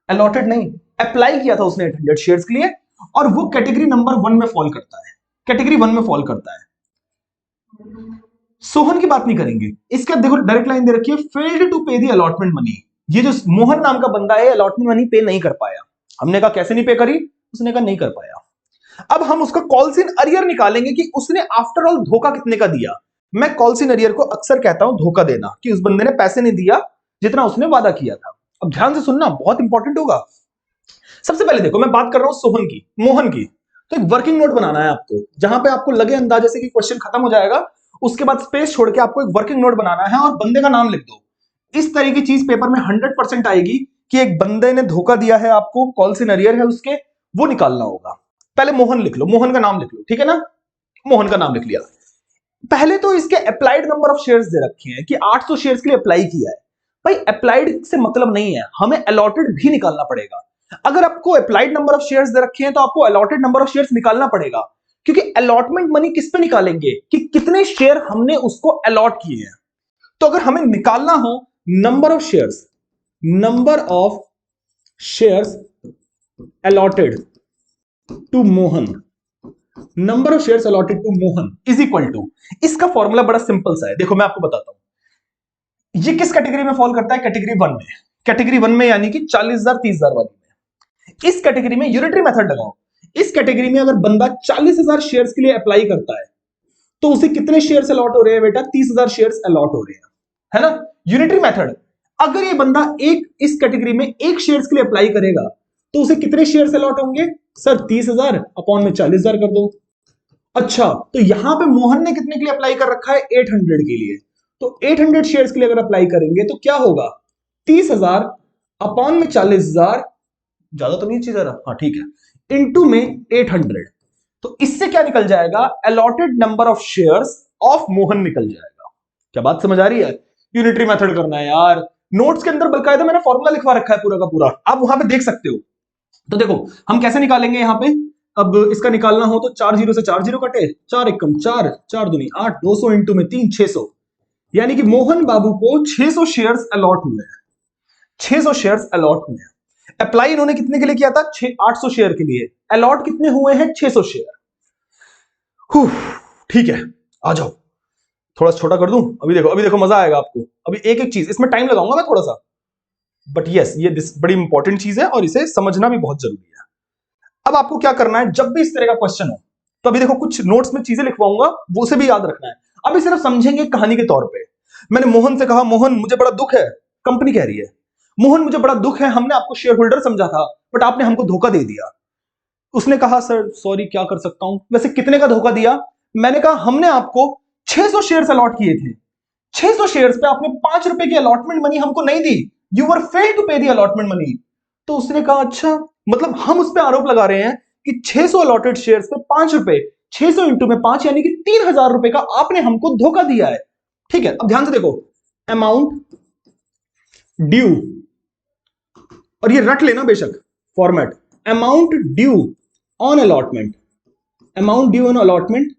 अलॉटेड नहीं, अप्लाई किया था उसने 800 शेयर्स के लिए, और वो कैटेगरी नंबर 1 में फॉल करता है, कैटेगरी 1 में फॉल करता है। सोहन की बात नहीं करेंगे, इसका देखो डायरेक्ट लाइन दे रखी है, फेल्ड टू पे द अलॉटमेंट मनी। ये जो मोहन नाम का बंदा है अलॉटमेंट मनी पे नहीं कर पाया। हमने कहा कैसे नहीं पे करी, उसने कहा नहीं कर पाया। अब हम उसका कॉल्स इन अरियर निकालेंगे कि उसने आफ्टर ऑल धोखा कितने का दिया। मैं कॉल्स इन अरियर को अक्सर कहता हूं धोखा देना, कि उस बंदे ने पैसे नहीं दिया जितना उसने वादा किया था। अब ध्यान से सुनना, बहुत इंपॉर्टेंट होगा। सबसे पहले देखो मैं बात कर रहा हूं सोहन की, मोहन की। तो एक वर्किंग नोट बनाना है आपको, जहां पे आपको लगे अंदाजे से कि क्वेश्चन खत्म हो जाएगा, उसके बाद स्पेस छोड़ के आपको एक वर्किंग नोट बनाना है और बंदे का नाम लिख दो। इस तरह की चीज पेपर में 100% आएगी कि एक बंदे ने धोखा दिया है आपको, कॉल्स इन अरियर है उसके, वो निकालना होगा। पहले मोहन लिख लो, मोहन का नाम लिख लो, ठीक है ना, मोहन का नाम लिख लिया। पहले तो इसके अप्लाइड नंबर ऑफ शेयर्स दे रखे हैं कि 800 शेयर्स के लिए अप्लाई किया है। भाई अप्लाइड से मतलब नहीं है, हमें अलॉटेड भी निकालना पड़ेगा। अगर आपको अप्लाइड नंबर ऑफ शेयर्स दे रखे हैं तो आपको अलॉटेड नंबर ऑफ शेयर्स निकालना पड़ेगा, क्योंकि अलॉटमेंट मनी किस पे निकालेंगे कि कितने शेयर हमने उसको अलॉट किए हैं। तो अगर हमें निकालना हो number of shares allotted to Mohan, number of shares allotted to Mohan is equal to, इसका फॉर्मूला बड़ा सिंपल सा है, देखो मैं आपको बताता हूं। ये किस कैटेगरी में फॉल करता है, कैटेगरी 1 में, कैटेगरी 1 में यानी कि 40,000 30,000 वाली में। इस कैटेगरी में यूनिटरी मेथड लगाओ। इस कैटेगरी में अगर बंदा 40,000 शेयर्स के लिए अप्लाई करता है तो उसे कितने शेयर्स अलॉट हो रहे हैं बेटा, 30,000 शेयर्स अलॉट हो रहे हैं, है ना, यूनिटरी मेथड। अगर ये बंदा इस कैटेगरी में 1 शेयर्स के लिए अप्लाई करेगा तो उसे कितने शेयर्स अलॉट होंगे, सर 30,000 अपॉन में 40,000 कर दो। अच्छा तो यहां पे मोहन ने कितने के लिए अप्लाई कर रखा है, 800 के लिए। तो 800 शेयर्स के लिए अगर अप्लाई करेंगे तो क्या होगा, 30,000 अपॉन में 40,000, ज्यादा तो नहीं चीज रहा, हाँ ठीक है, इनटू में 800। तो इससे क्या निकल जाएगा, allotted number of shares of Mohan निकल जाएगा। क्या बात समझ आ रही है, यूनिटरी मेथड करना है यार। नोट्स के अंदर बकायदा मैंने फॉर्मूला लिखवा रखा है पूरा का पूरा, आप वहां पे देख सकते हो। तो देखो हम कैसे निकालेंगे यहां पे, अब इसका निकालना हो तो 4 0 से 4 0 कटे, 4 एकम 4, 4 दूनी 8, 200 इंटू में 3, 600, यानी कि मोहन बाबू को 600 शेयर्स अलॉट हुए हैं, 600 शेयर्स अलॉट हुए हैं। अप्लाई इन्होंने कितने के लिए किया था, 800 शेयर के लिए, अलॉट कितने हुए हैं, 600 शेयर। ठीक है, आ जाओ, थोड़ा छोटा कर दूं, अभी देखो मजा आएगा आपको। अभी एक एक चीज इसमें टाइम लगाऊंगा मैं थोड़ा सा, बट यस ये बड़ी इंपॉर्टेंट चीज है और इसे समझना भी बहुत जरूरी है। अब आपको क्या करना है, जब भी इस तरह का क्वेश्चन हो तो अभी देखो कुछ नोट्स में चीजें लिखवाऊंगा, वो से भी याद रखना है। अभी सिर्फ समझेंगे कहानी के तौर पे। मैंने मोहन से कहा, मोहन मुझे बड़ा दुख है, कंपनी कह रही है, मोहन मुझे बड़ा दुख है, हमने आपको शेयर होल्डर समझा था बट आपने हमको धोखा दे दिया। उसने कहा सर सॉरी क्या कर सकता हूं, वैसे कितने का धोखा दिया। मैंने कहा हमने आपको 600 शेयर्स अलॉट किए थे, 600 शेयर्स पे आपने 5 रुपए की अलॉटमेंट मनी हमको नहीं दी, यू वर फेल टू पे दी अलॉटमेंट मनी। तो उसने कहा अच्छा, मतलब हम उस पर आरोप लगा रहे हैं कि 600 अलॉटेड शेयर्स पे 5 रुपए, 600 इंटू में 5 यानी कि 3,000 रुपए का आपने हमको धोखा दिया है। ठीक है, अब ध्यान से देखो, अमाउंट ड्यू, और ये रट लेना बेशक format, amount due on allotment, amount due on allotment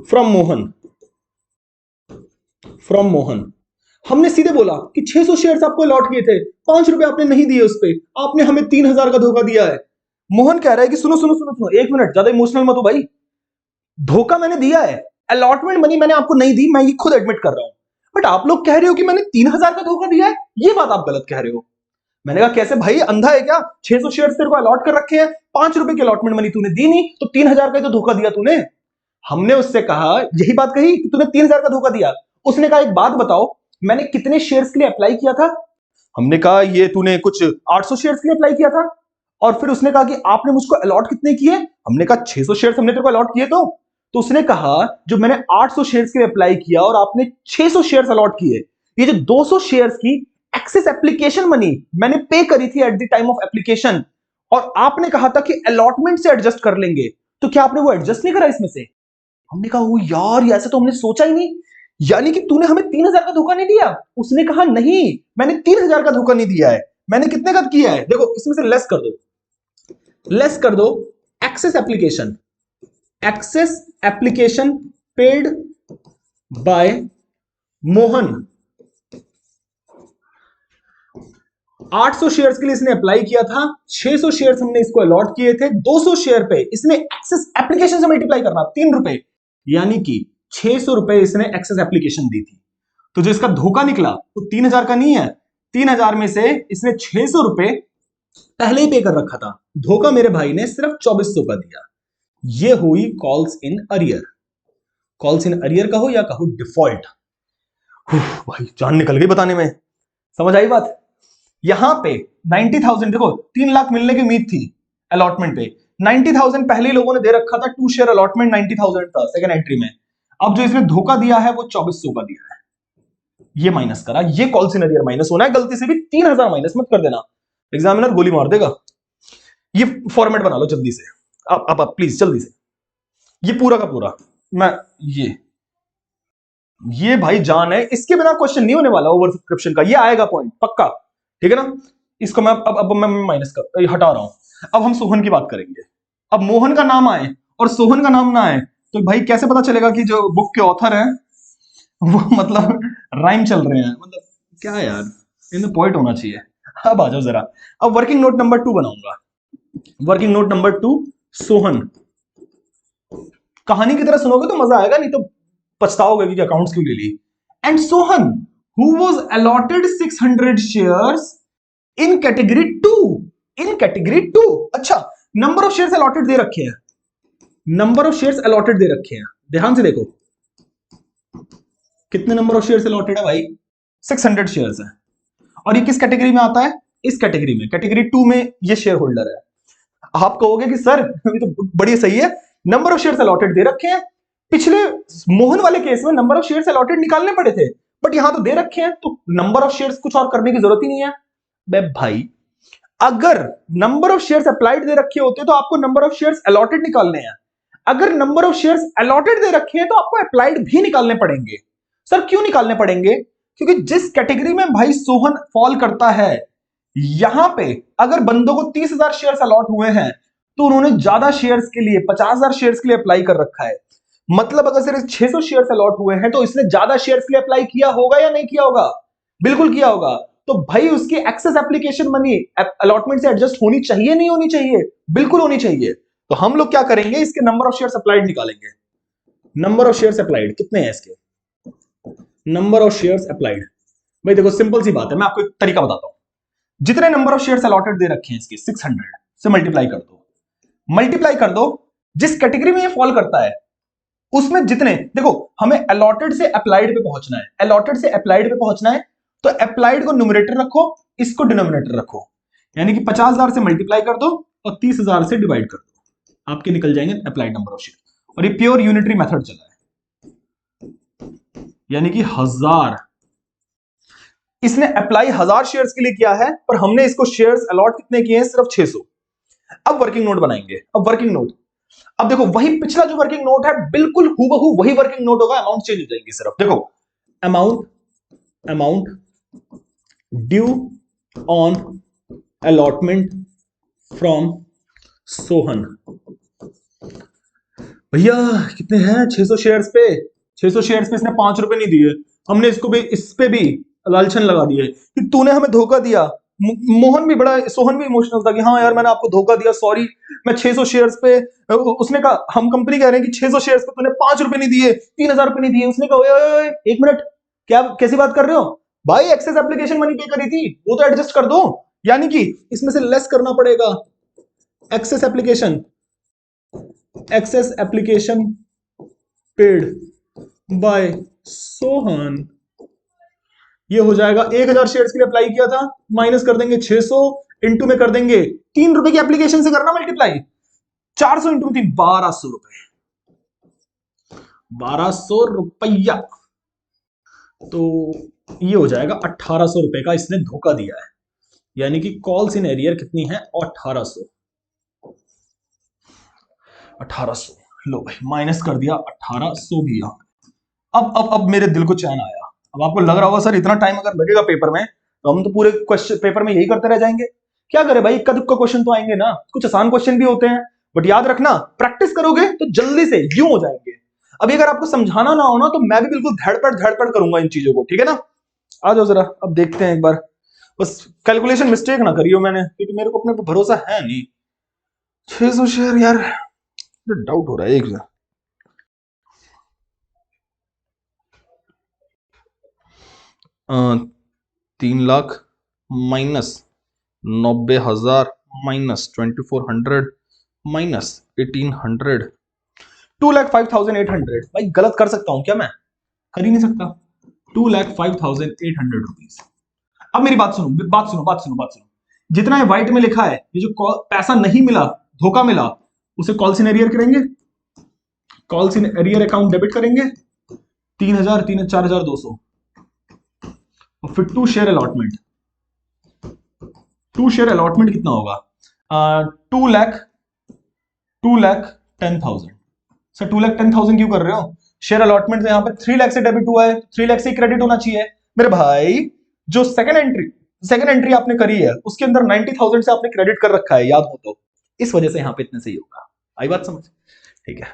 from Mohan. हमने सीधे बोला कि 600 शेयर्स आपको अलॉट किए थे, 5 रुपए आपने नहीं दिए उस पे, आपने हमें 3,000 का धोखा दिया है। मोहन कह रहा है कि सुनो सुनो सुनो सुनो, 1 मिनट, ज्यादा इमोशनल मत हो भाई, धोखा मैंने दिया है, अलॉटमेंट मनी मैंने आपको नहीं दी, मैं ये खुद एडमिट कर रहा हूं, बट आप लोग कह रहे हो कि मैंने 3000 का धोखा दिया है। ये बात आप गलत कह रहे हो। मैंने कहा कैसे भाई, अंधा है क्या? 600 शेयर्स तेरे को अलॉट कर रखे हैं, 5 रुपए की अलॉटमेंट मनी तूने दी नहीं, तो 3000 का ही तो धोखा दिया तूने। हमने उससे कहा, यही बात कही कि तूने 3000 का धोखा दिया। उसने कहा एक बात बताओ, मैंने कितने शेयर्स के लिए अप्लाई किया था? हमने कहा ये तूने कुछ 800 शेयर्स के लिए अप्लाई किया था। और फिर उसने कहा कि आपने मुझको अलॉट कितने किए? हमने कहा 600 शेयर्स हमने तेरे को अलॉट किए। तो उसने कहा जो मैंने 800 शेयर्स के लिए अप्लाई किया और आपने 600 शेयर्स अलॉट किए, ये जो 200 शेयर्स की एक्सेस एप्लीकेशन मनी मैंने पे करी थी at the time of application, और आपने कहा था कि अलॉटमेंट से एडजस्ट कर लेंगे, तो क्या आपने वो एडजस्ट नहीं करा इसमें से? हमने कहा वो यार, ऐसे तो हमने सोचा ही नहीं, यानी कि तूने हमें 3000 का धोखा नहीं दिया। उसने कहा नहीं, मैंने 3000 का धोखा नहीं दिया है, मैंने कितने का किया है? देखो इसमें से लेस कर दो excess application paid by Mohan. 800 shares के लिए इसने अप्लाई किया था, 600 शेयर्स हमने इसको अलॉट किए थे, 200 शेयर पे इसने एक्सेस एप्लीकेशन से मल्टीप्लाई करना 3 रुपए, यानी कि 600 रुपए इसने एक्सेस एप्लीकेशन दी थी। तो जो इसका धोखा निकला वो 3000 का नहीं है, 3000 में से इसने 600 रुपए पहले ही पे कर रखा था। धोखा मेरे भाई ने सिर्फ 2400 का दिया। ये हुई calls in arrear. Calls in arrear कहो या कहो डिफॉल्ट। भाई जान निकल गई बताने में, समझ आई बात? यहां पे 90,000, देखो 3 लाख मिलने की उम्मीद थी अलॉटमेंट पे, 90,000 पहले ही लोगों ने दे रखा था, 2 शेयर अलॉटमेंट 90,000 था सेकंड एंट्री में। अब जो इसने धोखा दिया है वो 2400 का दिया है, ये माइनस करा, ये कॉल इन अरियर माइनस होना है। गलती से भी 3000 माइनस मत कर देना, एग्जामिनर गोली मार देगा। ये फॉर्मेट बना लो जल्दी से, अब प्लीज जल्दी से, ये पूरा का पूरा मैं ये भाई जान है, इसके बिना क्वेश्चन नहीं होने वाला ओवर सब्सक्रिप्शन का, ये आएगा पॉइंट पक्का, ठीक है ना? इसको मैं अब मैं माइनस कर हटा रहा हूं। अब हम सोहन की बात करेंगे। अब मोहन का नाम आए और सोहन का नाम ना आए तो भाई कैसे पता चलेगा कि जो बुक के ऑथर हैं वो मतलब राइम चल रहे हैं? मतलब क्या यार, इनमें पॉइंट होना चाहिए। अब आ जाओ जरा, अब वर्किंग नोट नंबर 2 बनाऊंगा। Working note number 2, Sohan. कहानी की तरह सुनोगे तो मजा आएगा, नहीं तो पछताओगे कि अकाउंट्स क्यों ले ली। And Sohan who was allotted 600 shares in category 2। In category 2, अच्छा नंबर ऑफ शेयर्स अलॉटेड दे रखे हैं, नंबर ऑफ शेयर्स अलॉटेड दे रखे हैं, ध्यान से देखो कितने नंबर ऑफ शेयर्स अलॉटेड है भाई, 600 शेयर्स है। और ये किस कैटेगरी में आता है? इस कैटेगरी में, कैटेगरी 2 में ये शेयर होल्डर है। आप कहोगे कि सर ये तो बड़ी सही है, नंबर ऑफ शेयर्स अलॉटेड दे रखे हैं। पिछले मोहन वाले केस में नंबर ऑफ शेयर्स अलॉटेड निकालने पड़े थे, बट यहां तो दे रखे हैं, तो नंबर ऑफ शेयर्स कुछ और करने की जरूरत ही नहीं है। बे भाई अगर नंबर ऑफ शेयर्स अप्लाइड दे रखे होते तो आपको नंबर ऑफ शेयर्स अलॉटेड निकालने हैं, अगर नंबर ऑफ शेयर्स अलॉटेड दे रखे हैं तो आपको अप्लाइड भी निकालने पड़ेंगे। सर क्यों निकालने पड़ेंगे? क्योंकि जिस कैटेगरी में भाई सोहन फॉल करता है, यहां पे अगर बंदों को 30,000 शेयर्स अलॉट हुए हैं तो उन्होंने ज्यादा शेयर्स के लिए 50,000 शेयर्स के लिए अप्लाई कर रखा है। मतलब अगर सिर्फ 600 शेयर्स अलॉट हुए हैं तो इसने ज्यादा शेयर्स के लिए अप्लाई किया होगा या नहीं किया होगा? बिल्कुल किया होगा। तो भाई उसकी एक्सेस एप्लीकेशन मनी अलॉटमेंट से एडजस्ट होनी चाहिए नहीं होनी चाहिए? बिल्कुल होनी चाहिए। तो हम लोग क्या करेंगे, इसके नंबर ऑफ शेयर्स अप्लाइड निकालेंगे। नंबर ऑफ शेयर्स अप्लाइड कितने हैं इसके? नंबर ऑफ शेयर्स अप्लाइड, भाई देखो सिंपल सी बात है, मैं आपको एक तरीका बताता हूं। जितने नंबर ऑफ शेयर्स अलॉटेड दे रखे हैं इसके 600 से मल्टीप्लाई कर दो, जिस कैटेगरी में ये फॉल करता है उसमें जितने, देखो हमें अलॉटेड से अप्लाइड पे पहुंचना है, अलॉटेड से अप्लाइड पे पहुंचना है, तो अप्लाइड को न्यूमरेटर रखो, इसको डिनोमिनेटर रखो, यानी कि 50,000 से मल्टीप्लाई कर दो और 30,000 से डिवाइड कर दो, आपके निकल जाएंगे अप्लाइड नंबर ऑफ शेयर। और ये प्योर यूनिटरी मेथड चला है, यानी कि 1000। इसने अप्लाई 1000 शेयर्स के लिए किया है, पर हमने इसको शेयर्स अलॉट कितने किए हैं? सिर्फ 600। अब वर्किंग नोट बनाएंगे। अब वर्किंग नोट, अब देखो वही पिछला जो वर्किंग नोट है बिल्कुल हूबहू वही वर्किंग नोट होगा, अमाउंट चेंज हो जाएंगी सिर्फ। देखो amount due on allotment from Sohan. भैया कितने हैं? 600 शेयर्स पे, 600 शेयर्स पे इसने 5 रुपए नहीं दिए, हमने इसको भी, इस पे भी लालछन लगा दिए कि तूने हमें धोखा दिया, मोहन भी बड़ा, सोहन भी इमोशनल था कि हाँ यार मैंने आपको धोखा दिया, सॉरी। मैं 600 शेयर्स पे, उसने कहा हम कंपनी कह रहे हैं कि 600 शेयर्स पे तूने 5 रुपए नहीं दिए, 3000 रुपए नहीं दिए। उसने कहा ओए ओए ओए, एक मिनट, क्या कैसी बात कर रहे हो भाई, एक्सेस एप्लीकेशन मनी पे करी थी, वो तो एडजस्ट कर दो। यानी कि इसमें से लेस करना पड़ेगा। Excess application, excess application paid by Sohan, ये हो जाएगा 1000 शेयर्स के लिए अप्लाई किया था, माइनस कर देंगे 600, इंटू में कर देंगे 3 रुपए की एप्लीकेशन से करना मल्टीप्लाई, 400 इंटू 3, 1200 रुपए, 1200 रुपया। तो ये हो जाएगा 1800 रुपए का इसने धोखा दिया है। यानी कि कॉल्स इन एरियर कितनी है, 1800। 1800 लो भाई, माइनस कर दिया 1800 भी यहां। अब मेरे दिल को चैन आया। अब आपको लग रहा होगा सर इतना टाइम अगर लगेगा पेपर में तो हम तो पूरे क्वेश्चन पेपर में यही करते रह जाएंगे। क्या करें भाई, इक्का दुक्का क्वेश्चन तो आएंगे ना, कुछ आसान क्वेश्चन भी होते हैं, बट याद रखना प्रैक्टिस करोगे तो जल्दी से यूं हो जाएंगे। अभी अगर आपको समझाना ना हो ना तो मैं भी बिल्कुल धड़पड़ करूंगा इन चीजों को, ठीक है ना। आ जाओ जरा, अब देखते हैं एक बार, बस कैलकुलेशन मिस्टेक ना करियो मैंने, क्योंकि मेरे को अपने पर भरोसा है नहीं। 600 शेयर यार, डाउट हो रहा है एक 3 लाख माइनस 90,000 माइनस 2400 माइनस 1800, 2,05,800। भाई गलत कर सकता हूं क्या मैं, कर ही नहीं सकता। 2,05,800 रुपीज। अब मेरी बात सुनो, बात सुनो। जितना ये व्हाइट में लिखा है, ये जो पैसा नहीं मिला, धोखा मिला, उसे कॉल्स इन एरियर करेंगे, calls in arrear account debit करेंगे, 3,000, 4,200, और फिर to share allotment. To share allotment कितना होगा, 2,10,000। सर 2,10,000 क्यों कर रहे हो, शेयर अलॉटमेंट तो यहाँ पे 3 लाख से डेबिट हुआ है, 3 लाख से क्रेडिट होना चाहिए मेरे भाई। जो सेकंड एंट्री आपने करी है उसके अंदर 90,000 से आपने क्रेडिट कर रखा है, याद हो तो, इस वजह से यहाँ पे इतने सही होगा। आई बात समझ, ठीक है,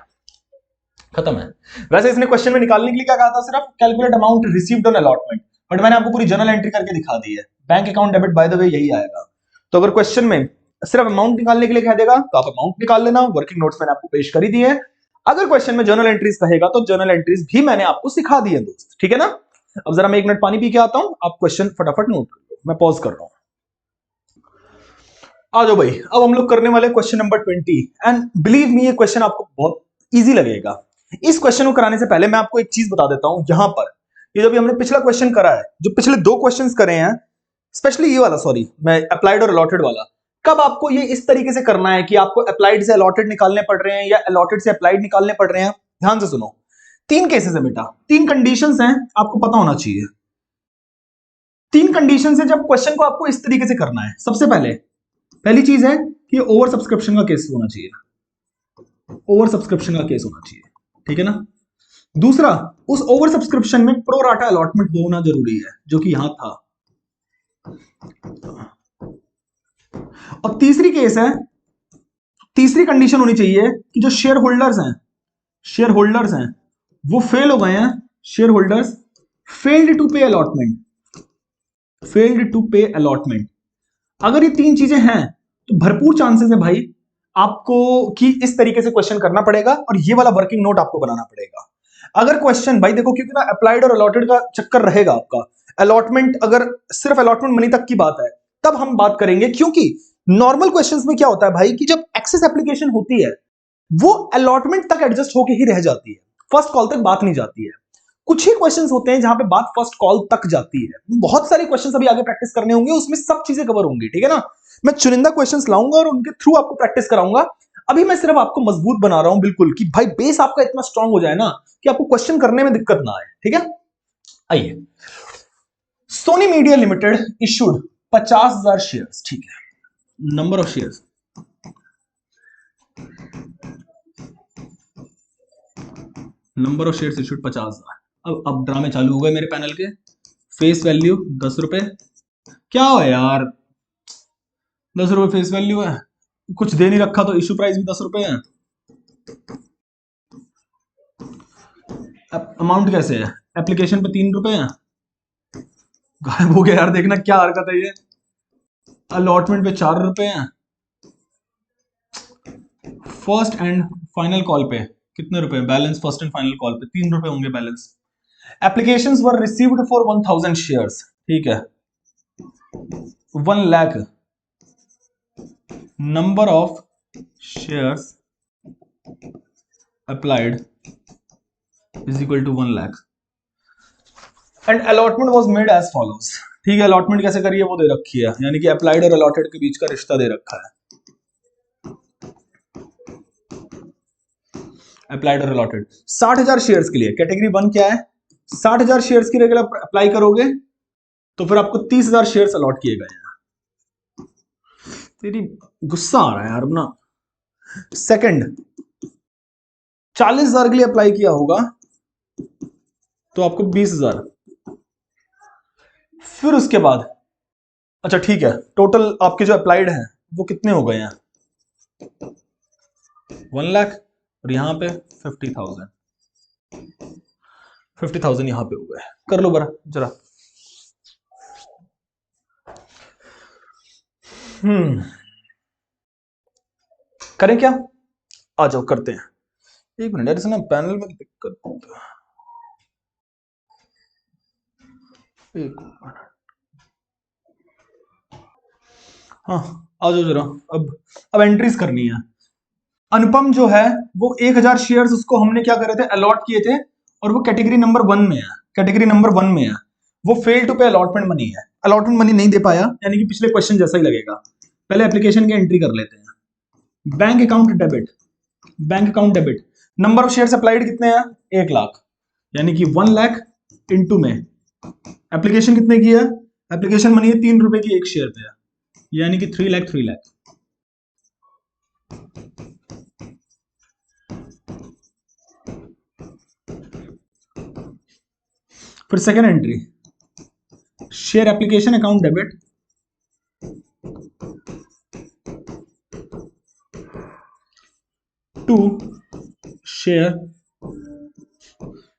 खत्म है। वैसे इसने क्वेश्चन में निकालने के लिए क्या कहा था, सिर्फ calculate amount received on allotment, but मैंने आपको पूरी जर्नल एंट्री करके दिखा दी है। Bank account debit by the way यही आएगा। तो अगर क्वेश्चन में सिर्फ अमाउंट निकालने के लिए कह देगा तो आप अमाउंट निकाल लेना, वर्किंग नोट्स मैंने आपको पेश कर ही दिए हैं। अगर क्वेश्चन में जर्नल एंट्रीज कहेगा तो जर्नल एंट्रीज भी मैंने आपको सिखा दी है दोस्त, ठीक है ना। अब जरा मैं 1 मिनट पानी पी के आता हूं, आप क्वेश्चन फटाफट नोट कर लो, मैं पॉज कर रहा हूं। आ जाओ भाई, अब हम लोग करने वाले question number 20, and believe me ये क्वेश्चन आपको बहुत इजी लगेगा। इस क्वेश्चन को कराने से पहले मैं आपको एक चीज बता देता हूं, यहां पर ये जो भी हमने पिछला क्वेश्चन करा है, जो पिछले 2 क्वेश्चंस करे हैं, स्पेशली ये वाला, सॉरी मैं अप्लाइड और अलॉटेड वाला, कब आपको ये इस तरीके से करना है कि आपको अप्लाइड से अलॉटेड निकालने पड़ रहे हैं या अलॉटेड से अप्लाइड निकालने पड़ रहे हैं। ध्यान से सुनो, 3 केसेस है बेटा, 3 कंडीशंस हैं, आपको पता होना चाहिए। 3 कंडीशंस है जब क्वेश्चन को आपको इस तरीके से करना है। सबसे पहली चीज है कि ओवर सब्सक्रिप्शन का केस होना चाहिए, ओवर सब्सक्रिप्शन का केस होना चाहिए, ठीक है ना। दूसरा, उस ओवर सब्सक्रिप्शन में प्रो राटा अलॉटमेंट होना जरूरी है, जो कि यहां था। और तीसरी कंडीशन होनी चाहिए कि जो शेयर होल्डर्स हैं वो फेल हो गए हैं, शेयर होल्डर्स फेल्ड टू पे अलॉटमेंट। अगर ये 3 चीजें हैं तो भरपूर चांसेस है भाई आपको कि इस तरीके से क्वेश्चन करना पड़ेगा और ये वाला वर्किंग नोट आपको बनाना पड़ेगा। अगर क्वेश्चन भाई देखो, क्योंकि ना अप्लाइड और अलॉटेड का चक्कर रहेगा आपका, अलॉटमेंट अगर सिर्फ अलॉटमेंट मनी तक की बात है तब हम बात करेंगे, क्योंकि नॉर्मल क्वेश्चंस में क्या होता है भाई कि जब एक्सेस एप्लीकेशन होती है वो अलॉटमेंट तक एडजस्ट होके ही रह जाती है, फर्स्ट कॉल तक बात नहीं जाती है। कुछ ही क्वेश्चंस होते हैं जहां पे बात फर्स्ट कॉल तक जाती है। बहुत सारे क्वेश्चंस अभी आगे प्रैक्टिस करने होंगे, उसमें सब चीजें कवर होंगी, ठीक है ना। मैं चुनिंदा क्वेश्चंस लाऊंगा और उनके थ्रू आपको प्रैक्टिस कराऊंगा। अभी मैं सिर्फ आपको मजबूत बना रहा हूं बिल्कुल, कि भाई बेस आपका इतना स्ट्रांग हो जाए ना कि आपको क्वेश्चन करने में दिक्कत ना आए, ठीक है। आइए, Sony media limited issued 50,000 shares, ठीक है, number of shares, number of shares issued 50,000। अब ड्रामे चालू हो गए मेरे पैनल के। फेस वैल्यू 10 रुपए, क्या हो यार, 10 रुपए फेस वैल्यू है, कुछ दे नहीं रखा तो इशू प्राइस भी 10 रुपए है। अमाउंट कैसे है, एप्लीकेशन पे 3 रुपए है, गायब हो गया यार, देखना क्या हरकत है ये। अलॉटमेंट पे 4 रुपए हैं, फर्स्ट एंड फाइनल कॉल पे कितने रुपए balance, first and final call पे 3 रुपए होंगे balance. Applications were received for 1000 shares, ठीक है, 1 lakh number of shares applied is equal to 1 lakh and allotment was made as follows, ठीक है। अलॉटमेंट कैसे करिए वो दे रखी है, यानी कि अप्लाइड और अलॉटेड के बीच का रिश्ता दे रखा है, अप्लाइड और अलॉटेड। 60,000 शेयर्स के लिए कैटेगरी 1 क्या है, 60,000 शेयर्स की रेगुलर अप्लाई करोगे तो फिर आपको 30,000 शेयर्स अलॉट किए गए हैं। तेरी गुस्सा आ रहा है यार अपना। सेकंड, 40,000 के लिए अप्लाई किया होगा तो आपको 20,000, फिर उसके बाद अच्छा ठीक है, टोटल आपके जो अप्लाइड हैं वो कितने हो गए हैं, 1 लाख, और यहां पे 50,000 यहां पे हो गए। कर लो बरा जरा। करें क्या, आ जाओ करते हैं। एक मिनट यार, इसमें पैनल में दिक्कत, एक मिनट, हाँ आ जाओ जरा। अब एंट्रीज करनी है। अनुपम जो है वो 1,000 शेयर्स उसको हमने क्या करे थे, अलॉट किए थे, और वो कैटेगरी नंबर 1 में है, कैटेगरी नंबर 1 में है। वो फेल टू पे अलॉटमेंट मनी है, अलॉटमेंट मनी नहीं दे पाया, यानी कि पिछले क्वेश्चन जैसा ही लगेगा। पहले एप्लीकेशन की एंट्री कर लेते हैं। Bank account debit, bank account debit, number of shares applied कितने हैं, 1 लाख, यानी कि 1 लाख इंटू में एप्लीकेशन कितने की है, एप्लीकेशन मनी है 3 रुपए की एक शेयर पे है, यानी कि 3 लाख 3 लाख। फिर second entry, share application account debit to share,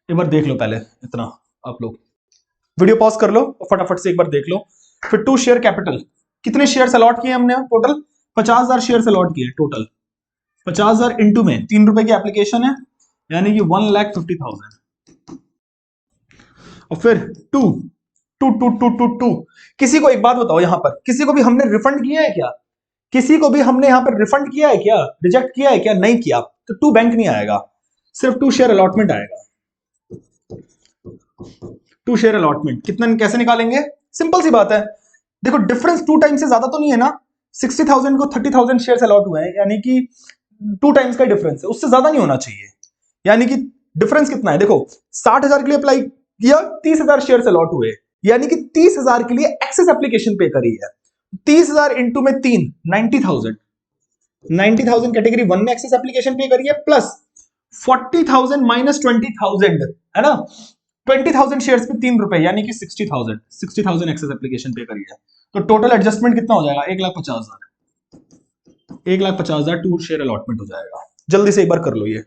एक बार देख लो पहले इतना, आप लोग वीडियो पॉज कर लो और फटाफट से एक बार देख लो। फिर टू शेयर कैपिटल, कितने शेयर्स अलॉट किए हमने, टोटल 50,000 शेयर्स अलॉट किए टोटल, 50,000 इंटू में 3 रुपए की एप्लीकेशन है, यानी कि 1,50,000। और फिर to to to to to to किसी को एक बात बताओ, यहां पर किसी को भी हमने रिफंड किया है क्या, किसी को भी हमने यहां पर रिफंड किया है क्या, रिजेक्ट किया है क्या, नहीं किया, तो टू बैंक नहीं आएगा, सिर्फ टू शेयर अलॉटमेंट आएगा। टू शेयर अलॉटमेंट कितना कैसे निकालेंगे, सिंपल सी बात है, देखो डिफरेंस 2 टाइम्स से ज्यादा तो नहीं है ना, 60,000 को 30,000 शेयर अलॉट हुए हैं, यानी कि 2 टाइम्स का डिफरेंस है, उससे ज्यादा नहीं होना चाहिए। यानी कि डिफरेंस कितना है, देखो 60,000 के लिए अप्लाई किया, 30,000 शेयर अलॉट हुए, यानी कि 30,000 के लिए एक्सेस एप्लीकेशन पे करी है, 30,000 इंटू में 3, 90,000, 90,000 कैटेगरी 1 में एक्सेस एप्लीकेशन पे करी है, प्लस 40,000 माइनस 20,000 है ना, 20,000 शेयर्स पे 3 रुपए, यानी कि 60,000 एक्सेस एप्लीकेशन पे करी है। तो टोटल एडजस्टमेंट कितना हो जाएगा, 1,50,000, 1,50,000 टू शेयर अलॉटमेंट हो जाएगा। जल्दी से एक बार कर लो ये।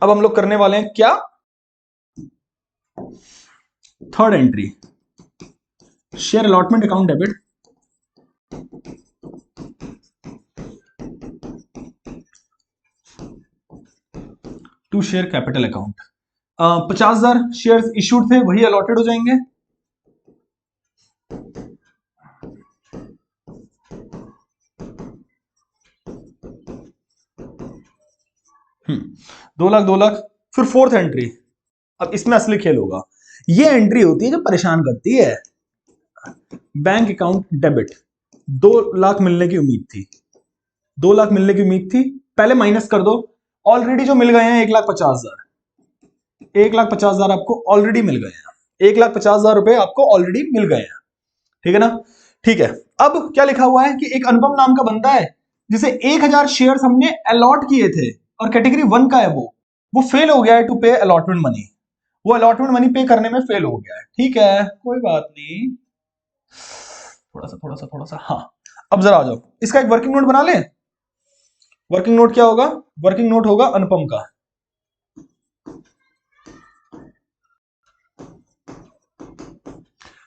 अब हम लोग करने वाले हैं क्या, third entry, share allotment account debit to share capital account. 50,000 shares issued थे, वही अलॉटेड हो जाएंगे, दो लाख, फिर फोर्थ एंट्री। अब इसमें असली खेल होगा, ये एंट्री होती है जो परेशान करती है, बैंक अकाउंट डेबिट, 2 लाख मिलने की उम्मीद थी, 2 लाख मिलने की उम्मीद थी, पहले माइनस कर दो, ऑलरेडी जो मिल गए हैं 1,50,000, 1,50,000 आपको ऑलरेडी मिल गए हैं, 1,50,000 रुपए आपको ऑलरेडी मिल गए हैं, ठीक है ना। ठीक है, अब क्या लिखा हुआ है कि एक अनुपम नाम का बंदा है जिसे 1,000 शेयर्स हमने अलॉट किए थे और कैटेगरी 1 का है, वो फेल हो गया है टू पे अलॉटमेंट मनी, वो अलॉटमेंट मनी पे करने में फेल हो गया है, ठीक है कोई बात नहीं, थोड़ा सा हाँ। अब जरा आ जाओ, इसका एक वर्किंग नोट बना ले। वर्किंग नोट क्या होगा, वर्किंग नोट होगा अनुपम का,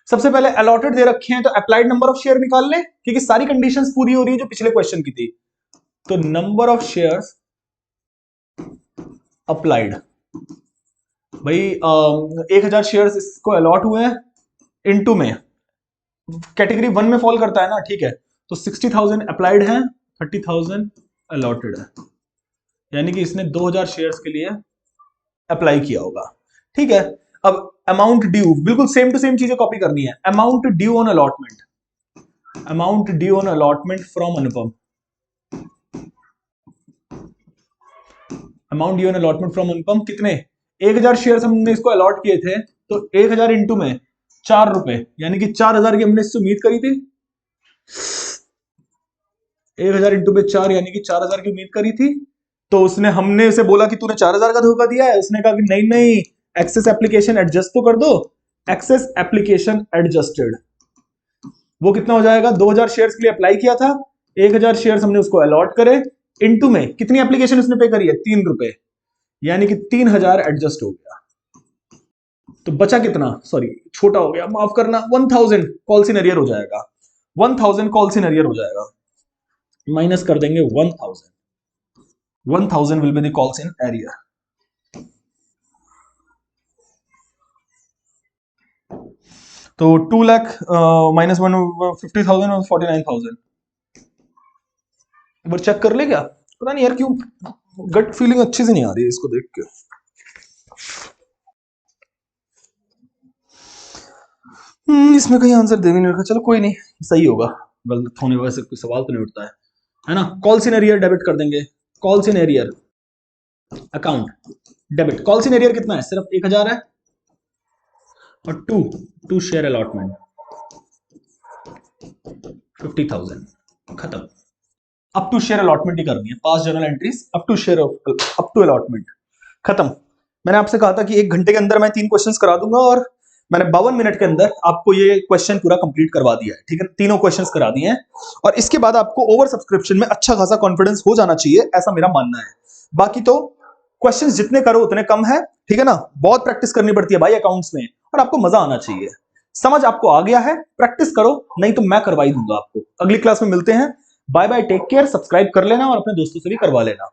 सबसे पहले अलॉटेड दे रखे हैं तो अप्लाइड नंबर ऑफ शेयर निकाल लें, क्योंकि सारी कंडीशंस पूरी हो रही है जो पिछले क्वेश्चन की थी। तो नंबर ऑफ शेयर्स अप्लाइड, भाई 1000 शेयर्स इसको अलॉट हुए हैं, इनटू में कैटेगरी 1 में फॉल करता है ना, ठीक है, तो 60,000 अप्लाइड है, 30,000 अलॉटेड है, यानी कि इसने 2000 शेयर्स के लिए अप्लाई किया होगा, ठीक है। अब अमाउंट ड्यू, बिल्कुल सेम टू सेम चीजें कॉपी करनी है। Amount due on allotment, amount due on allotment from Anupam, amount due on allotment from Anupam कितने, 1000 शेयर्स हमने इसको अलॉट किए थे, तो 1000 इंटू में 4 रुपए, यानी कि 4000 की हमने इससे उम्मीद करी थी, 1000 इंटू में 4 यानी कि 4000 की उम्मीद करी थी। तो उसने, हमने उसे बोला कि तूने 4000 का धोखा दिया है, उसने कहा कि नहीं नहीं, एक्सेस एप्लीकेशन एडजस्ट तो कर दो, एक्सेस एप्लीकेशन एडजस्टेड, वो कितना हो जाएगा, 2000 शेयर्स के लिए अप्लाई किया था, 1000 शेयर्स हमने उसको अलॉट करे, इनटू में कितनी एप्लीकेशन उसने पे करी है, 3 रुपए, यानी कि 3000 एडजस्ट हो गया। तो बचा कितना, सॉरी छोटा हो गया, माफ करना, 1000 कॉल्स इन एरियर हो जाएगा, 1000 कॉल्स इन एरियर हो जाएगा, माइनस कर देंगे 1000 will be the calls in arrear. तो 2 लाख माइनस 50,000 और 49,000, एक बार चेक कर ले क्या, पता नहीं यार क्यों गट फीलिंग अच्छी से नहीं आ रही है इसको देख के। इसमें कहीं आंसर दे भी नहीं रखा, चलो कोई नहीं, सही होगा, गलत होने वजह से कोई सवाल तो नहीं उठता है ना। कॉल्स इन एरियर डेबिट कर देंगे, calls in arrear account debit, calls in arrear कितना है, सिर्फ 1000 है, और टू शेयर अलॉटमेंट 50,000, खत्म। अप टू शेयर अलॉटमेंट ही करनी है, pass journal entries up to share, up to allotment, खत्म। मैंने आपसे कहा था कि 1 घंटे के अंदर मैं 3 क्वेश्चंस करा दूंगा, और मैंने 52 मिनट के अंदर आपको ये क्वेश्चन पूरा कंप्लीट करवा दिया है, ठीक है, तीनों क्वेश्चंस करा दिए हैं, और इसके बाद आपको ओवर सब्सक्रिप्शन में अच्छा खासा कॉन्फिडेंस हो जाना चाहिए, ऐसा मेरा मानना है। बाकी तो क्वेश्चंस जितने करो उतने कम है, ठीक है ना, बहुत प्रैक्टिस करनी पड़ती है भाई अकाउंट्स में, और आपको मजा आना चाहिए। समझ आपको आ गया है, प्रैक्टिस करो, नहीं तो मैं करवा ही दूंगा आपको। अगली क्लास में मिलते हैं, bye bye, take care, subscribe कर लेना और अपने दोस्तों से भी करवा लेना।